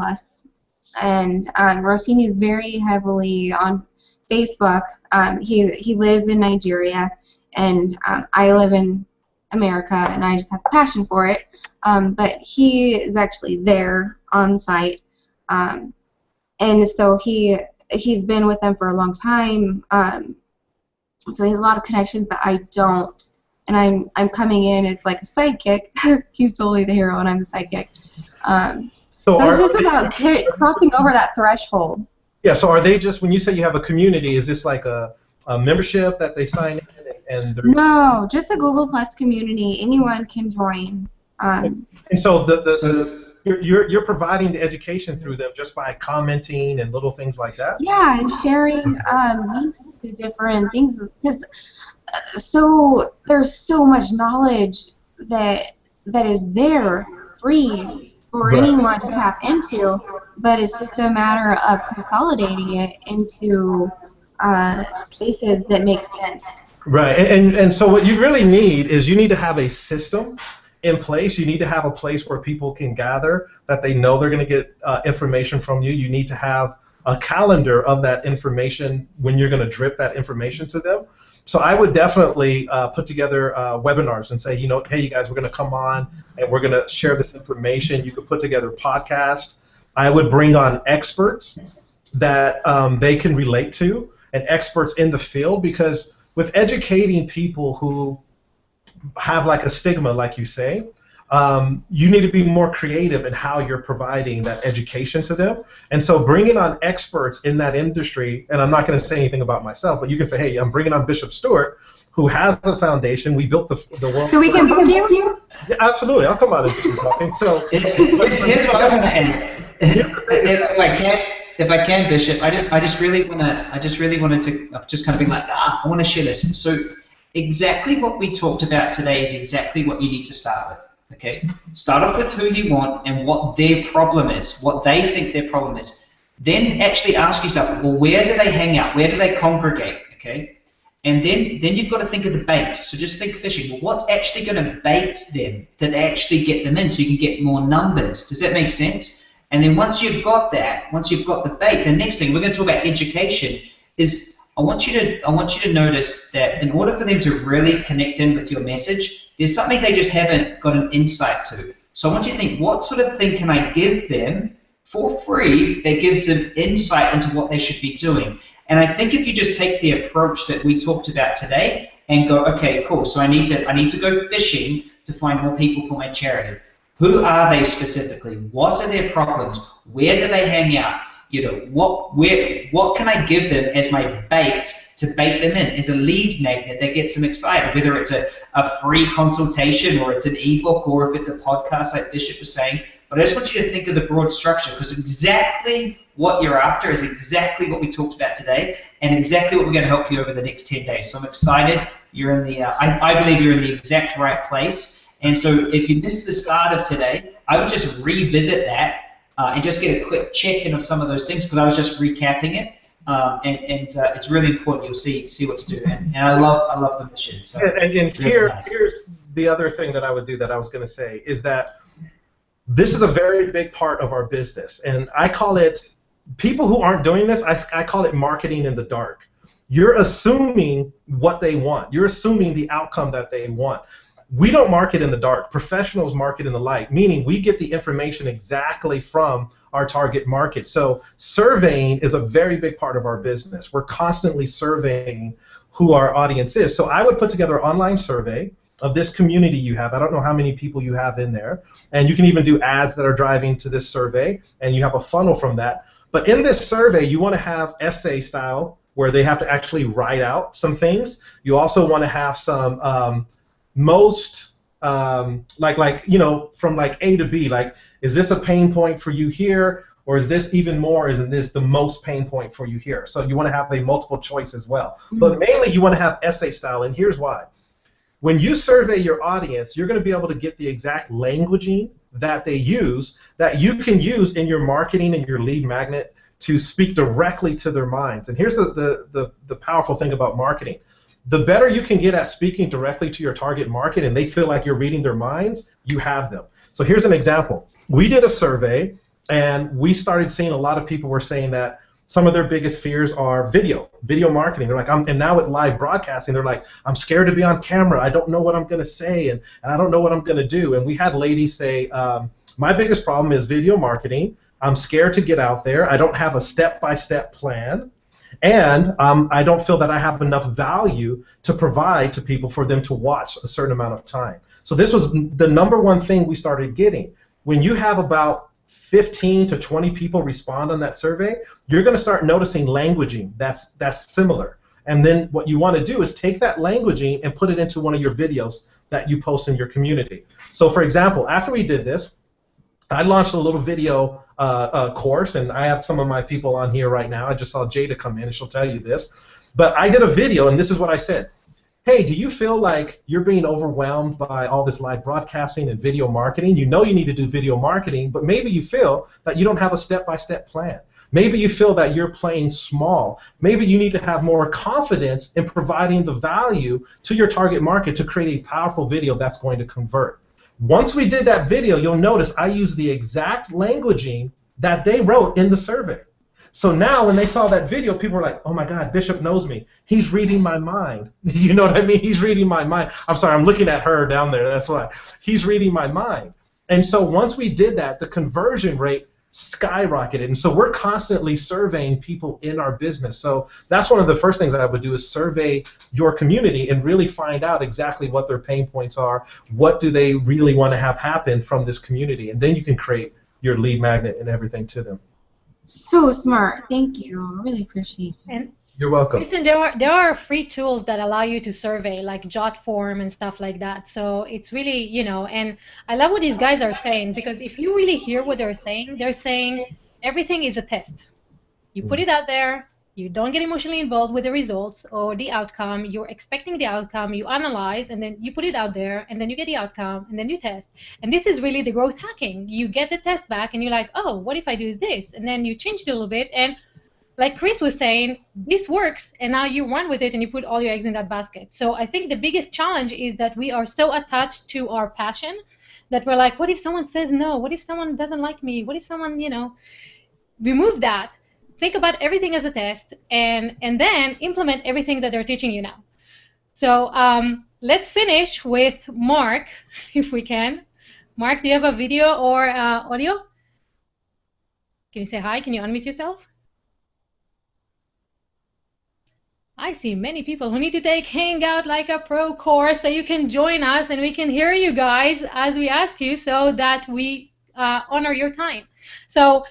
and Rotimi is very heavily on Facebook. He lives in Nigeria, and I live in America, and I just have a passion for it. But he is actually there on site, and so he's been with them for a long time. So he has a lot of connections that I don't, and I'm coming in as like a sidekick. He's totally the hero, and I'm the sidekick. So it's just about crossing over that threshold. Yeah. So are they just, when you say you have a community, is this like a membership that they sign in? And no, just a Google+ community. Anyone can join. And so you're providing the education through them just by commenting and little things like that? Yeah, and sharing links to different things. Because so there's so much knowledge that is there, free for anyone to tap into, but it's just a matter of consolidating it into spaces that make sense. Right, and so what you really need is you need to have a system in place. You need to have a place where people can gather, that they know they're going to get information from you. You need to have a calendar of that information when you're going to drip that information to them. So I would definitely put together webinars and say, hey, you guys, we're going to come on and we're going to share this information. You could put together podcasts. I would bring on experts that they can relate to, and experts in the field, because with educating people who have like a stigma, like you say, you need to be more creative in how you're providing that education to them. And so bringing on experts in that industry, and I'm not going to say anything about myself, but you can say, hey, I'm bringing on Bishop Stewart, who has a foundation. We built the world. So we can book you? Yeah, absolutely. I'll come on and do some talking. So here's what I'm going to end. If I can, Bishop, I just really wanted to just kind of be like, I want to share this. So exactly what we talked about today is exactly what you need to start with. Okay, start off with who you want and what their problem is, what they think their problem is. Then actually ask yourself, well, where do they hang out? Where do they congregate? Okay, and then you've got to think of the bait. So just think fishing. Well, what's actually going to bait them that actually get them in, so you can get more numbers? Does that make sense? And then once you've got that, once you've got the bait, the next thing we're going to talk about education is I want you to notice that in order for them to really connect in with your message, there's something they just haven't got an insight to. So I want you to think, what sort of thing can I give them for free that gives them insight into what they should be doing? And I think if you just take the approach that we talked about today and go, okay, cool, so I need to go fishing to find more people for my charity. Who are they specifically? What are their problems? Where do they hang out? What can I give them as my bait to bait them in, as a lead magnet that gets them excited, whether it's a free consultation or it's an ebook or if it's a podcast like Bishop was saying. But I just want you to think of the broad structure, because exactly what you're after is exactly what we talked about today and exactly what we're going to help you over the next 10 days. So I'm excited. You're in the, I believe you're in the exact right place. And so if you missed the start of today, I would just revisit that and just get a quick check-in of some of those things, because I was just recapping it, and it's really important. You'll see what to do, and I love the mission. So and here's the other thing that I would do that I was going to say is that this is a very big part of our business, and I call it, people who aren't doing this, I call it marketing in the dark. You're assuming what they want. You're assuming the outcome that they want. We don't market in the dark. Professionals market in the light, meaning we get the information exactly from our target market. So surveying is a very big part of our business. We're constantly surveying who our audience is. So I would put together an online survey of this community you have. I don't know how many people you have in there. And you can even do ads that are driving to this survey, and you have a funnel from that. But in this survey, you want to have essay style, where they have to actually write out some things. You also want to have some from like A to B, like, is this a pain point for you here, or is this even more, is this the most pain point for you here? So you want to have a multiple choice as well. Mm-hmm. But mainly you want to have essay style, and here's why. When you survey your audience, you're going to be able to get the exact languaging that they use, that you can use in your marketing and your lead magnet to speak directly to their minds. And here's the powerful thing about marketing. The better you can get at speaking directly to your target market and they feel like you're reading their minds, you have them. So here's an example. We did a survey, and we started seeing a lot of people were saying that some of their biggest fears are video marketing. They're like, and now with live broadcasting, they're like, I'm scared to be on camera. I don't know what I'm going to say, and I don't know what I'm going to do. And we had ladies say, my biggest problem is video marketing. I'm scared to get out there. I don't have a step-by-step plan. And I don't feel that I have enough value to provide to people for them to watch a certain amount of time. So this was the number one thing we started getting. When you have about 15 to 20 people respond on that survey, you're going to start noticing languaging that's similar. And then what you want to do is take that languaging and put it into one of your videos that you post in your community. So for example, after we did this, I launched a little video course, and I have some of my people on here right now. I just saw Jada come in, and she'll tell you this. But I did a video, and this is what I said. Hey, do you feel like you're being overwhelmed by all this live broadcasting and video marketing? You know you need to do video marketing, but maybe you feel that you don't have a step-by-step plan. Maybe you feel that you're playing small. Maybe you need to have more confidence in providing the value to your target market to create a powerful video that's going to convert. Once we did that video, you'll notice I used the exact languaging that they wrote in the survey. So now when they saw that video, people were like, oh my God, Bishop knows me. He's reading my mind. You know what I mean? He's reading my mind. I'm sorry, I'm looking at her down there. That's why. He's reading my mind. And so once we did that, the conversion rate skyrocketed. And so we're constantly surveying people in our business. So that's one of the first things I would do is survey your community and really find out exactly what their pain points are. What do they really want to have happen from this community? And then you can create your lead magnet and everything to them. So smart. Thank you. I really appreciate it. And you're welcome. Listen, there are free tools that allow you to survey, like JotForm and stuff like that. So it's really, you know, and I love what these guys are saying, because if you really hear what they're saying everything is a test. You put it out there, you don't get emotionally involved with the results or the outcome, you're expecting the outcome, you analyze, and then you put it out there, and then you get the outcome, and then you test. And this is really the growth hacking. You get the test back, and you're like, oh, what if I do this? And then you change it a little bit, and like Chris was saying, this works, and now you run with it, and you put all your eggs in that basket. So I think the biggest challenge is that we are so attached to our passion that we're like, what if someone says no? What if someone doesn't like me? What if someone, you know, remove that. Think about everything as a test, and then implement everything that they're teaching you now. So let's finish with Mark, if we can. Mark, do you have a video or audio? Can you say hi? Can you unmute yourself? I see many people who need to take Hangout Like a Pro course, so you can join us and we can hear you guys as we ask you, so that we honor your time. So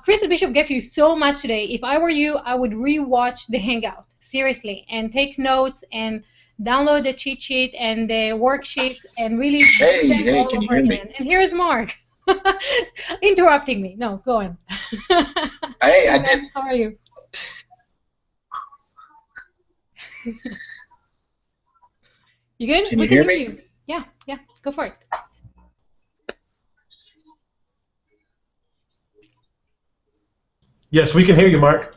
Chris and Bishop gave you so much today. If I were you, I would rewatch the Hangout, seriously, and take notes and download the cheat sheet and the worksheet and really Hey, can you hear me? And here's Mark interrupting me. No, go on. Hey, I did. How are you? You good? Can you hear me? You. Yeah, go for it. Yes, we can hear you, Mark.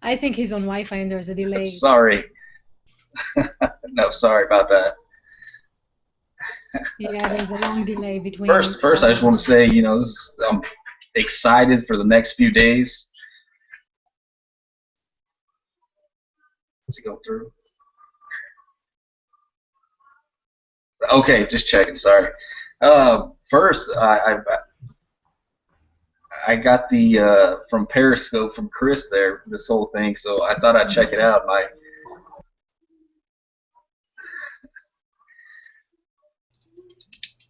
I think he's on Wi-Fi and there's a delay. Sorry. No, sorry about that. Yeah, there's a long delay between. First, I just want to say, you know, I'm excited for the next few days. Does it go through? Okay, just checking. Sorry. First, I got the from Periscope from Chris there, this whole thing, so I thought I'd check it out.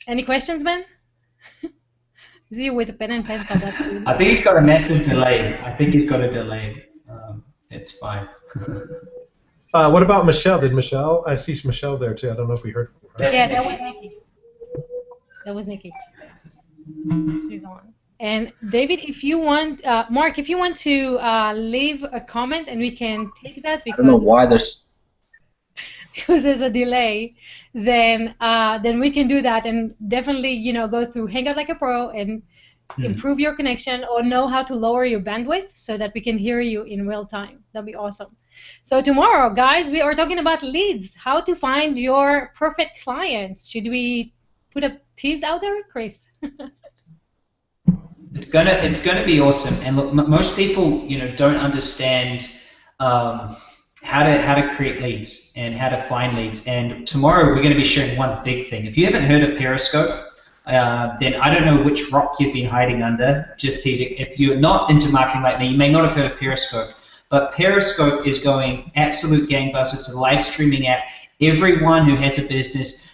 Any questions, Ben? Is he with a pen and pencil? That's good. I think he's got a massive delay. It's fine. What about Michelle? Did Michelle? I see Michelle's there too. I don't know if we heard from her. Yeah, that was Nikki. That was Nikki. She's on. And David, if you want, Mark, if you want to leave a comment and we can take that, because I don't know why there's because there's a delay, then we can do that and definitely, you know, go through Hangout Like a Pro and improve your connection or know how to lower your bandwidth so that we can hear you in real time. That'd be awesome. So tomorrow, guys, we are talking about leads, how to find your perfect clients. Should we put a tease out there, Chris? It's gonna be awesome. And look, most people, you know, don't understand how to create leads and how to find leads. And tomorrow we're going to be sharing one big thing. If you haven't heard of Periscope, then I don't know which rock you've been hiding under. Just teasing. If you're not into marketing like me, you may not have heard of Periscope. But Periscope is going absolute gangbusters. It's a live streaming app. Everyone who has a business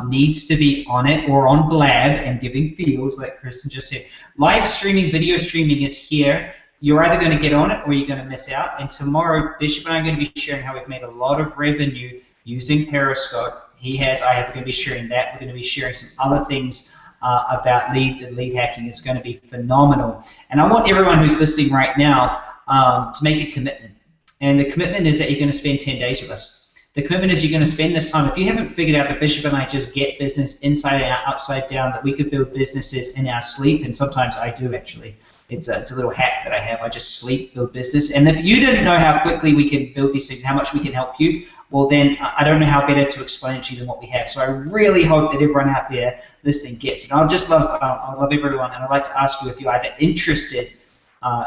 needs to be on it or on Blab and giving feels, like Kristen just said. Live streaming, video streaming is here. You're either going to get on it or you're going to miss out. And tomorrow, Bishop and I are going to be sharing how we've made a lot of revenue using Periscope. I am going to be sharing that. We're going to be sharing some other things about leads and lead hacking. It's going to be phenomenal. And I want everyone who's listening right now to make a commitment. And the commitment is that you're going to spend 10 days with us. The commitment is you're going to spend this time. If you haven't figured out that Bishop and I just get business inside out, upside down, that we could build businesses in our sleep, and sometimes I do actually. It's a little hack that I have. I just sleep, build business. And if you didn't know how quickly we can build these things, how much we can help you, well then I don't know how better to explain it to you than what we have. So I really hope that everyone out there listening gets it. And I love everyone, and I'd like to ask you if you're either interested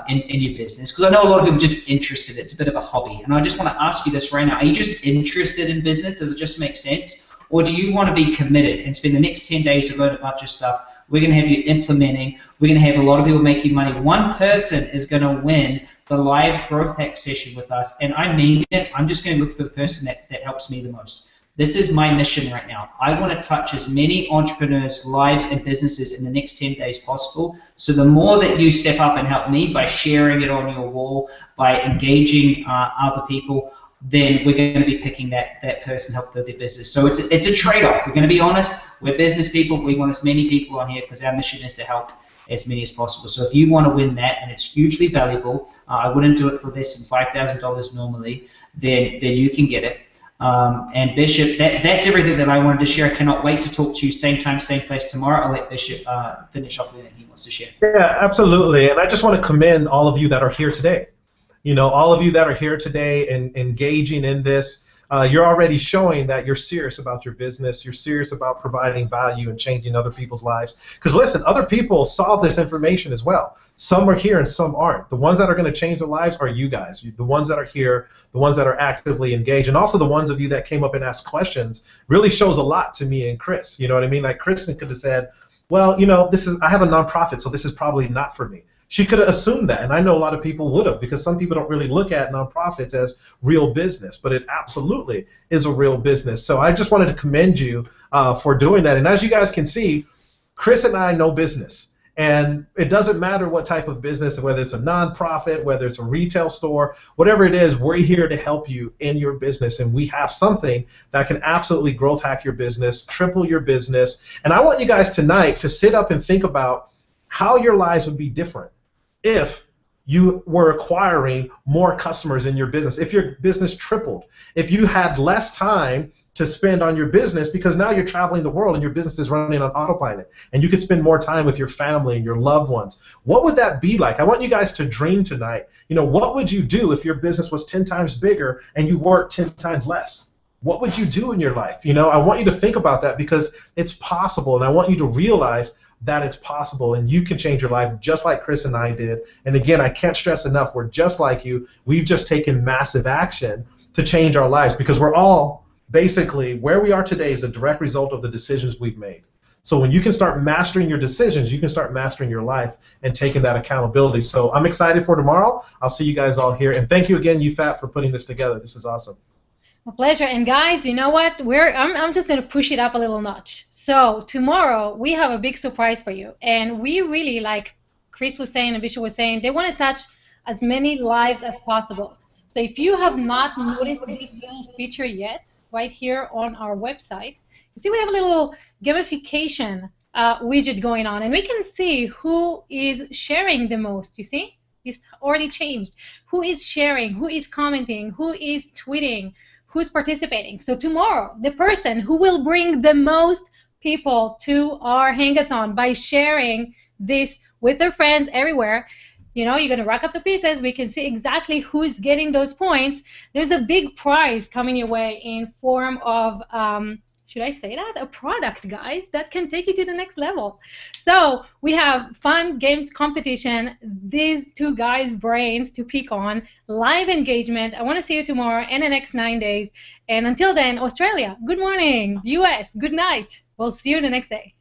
in your business, because I know a lot of people are just interested. It's a bit of a hobby. And I just want to ask you this right now. Are you just interested in business? Does it just make sense? Or do you want to be committed and spend the next 10 days to learn a bunch of stuff? We're going to have you implementing. We're going to have a lot of people making money. One person is going to win the live growth hack session with us, and I mean it. I'm just going to look for the person that helps me the most. This is my mission right now. I want to touch as many entrepreneurs' lives and businesses in the next 10 days possible. So the more that you step up and help me by sharing it on your wall, by engaging other people, then we're going to be picking that person to help build their business. So it's a trade-off. We're going to be honest. We're business people. We want as many people on here because our mission is to help as many as possible. So if you want to win that, and it's hugely valuable, I wouldn't do it for less than $5,000 normally, then you can get it. And Bishop, that's everything that I wanted to share. I cannot wait to talk to you same time, same place tomorrow. I'll let Bishop finish off with anything he wants to share. Yeah, absolutely. And I just want to commend all of you that are here today. You know, all of you that are here today and engaging in this, you're already showing that you're serious about your business. You're serious about providing value and changing other people's lives. Because listen, other people saw this information as well. Some are here and some aren't. The ones that are going to change their lives are you guys. The ones that are here, the ones that are actively engaged, and also the ones of you that came up and asked questions really shows a lot to me and Chris. You know what I mean? Like Kristen could have said, well, you know, I have a nonprofit, so this is probably not for me. She could have assumed that, and I know a lot of people would have, because some people don't really look at nonprofits as real business, but it absolutely is a real business. So I just wanted to commend you for doing that. And as you guys can see, Chris and I know business, and it doesn't matter what type of business, whether it's a nonprofit, whether it's a retail store, whatever it is, we're here to help you in your business, and we have something that can absolutely growth hack your business, triple your business. And I want you guys tonight to sit up and think about how your lives would be different if you were acquiring more customers in your business, if your business tripled, if you had less time to spend on your business because now you're traveling the world and your business is running on autopilot, and you could spend more time with your family and your loved ones. What would that be like? I want you guys to dream tonight. You know, what would you do if your business was 10 times bigger and you worked 10 times less? What would you do in your life? You know, I want you to think about that, because it's possible, and I want you to realize that it's possible, and you can change your life just like Chris and I did. And again, I can't stress enough, we're just like you. We've just taken massive action to change our lives, because we're all basically where we are today is a direct result of the decisions we've made. So when you can start mastering your decisions, you can start mastering your life and taking that accountability. So I'm excited for tomorrow. I'll see you guys all here, and thank you again, UFAT, for putting this together. This is awesome. A pleasure. And guys, you know what? I'm just going to push it up a little notch. So tomorrow we have a big surprise for you, and we really, like Chris was saying and Bishop was saying, they want to touch as many lives as possible. So if you have not noticed this little feature yet, right here on our website, you see we have a little gamification widget going on, and we can see who is sharing the most. You see? It's already changed. Who is sharing? Who is commenting? Who is tweeting? Who's participating? So tomorrow, the person who will bring the most people to our Hangathon by sharing this with their friends everywhere, you know, you're going to rack up the pieces. We can see exactly who's getting those points. There's a big prize coming your way in form of, should I say that? A product, guys, that can take you to the next level. So we have fun games competition, these two guys' brains to pick on, live engagement. I want to see you tomorrow and the next 9 days. And until then, Australia, good morning. US, good night. We'll see you the next day.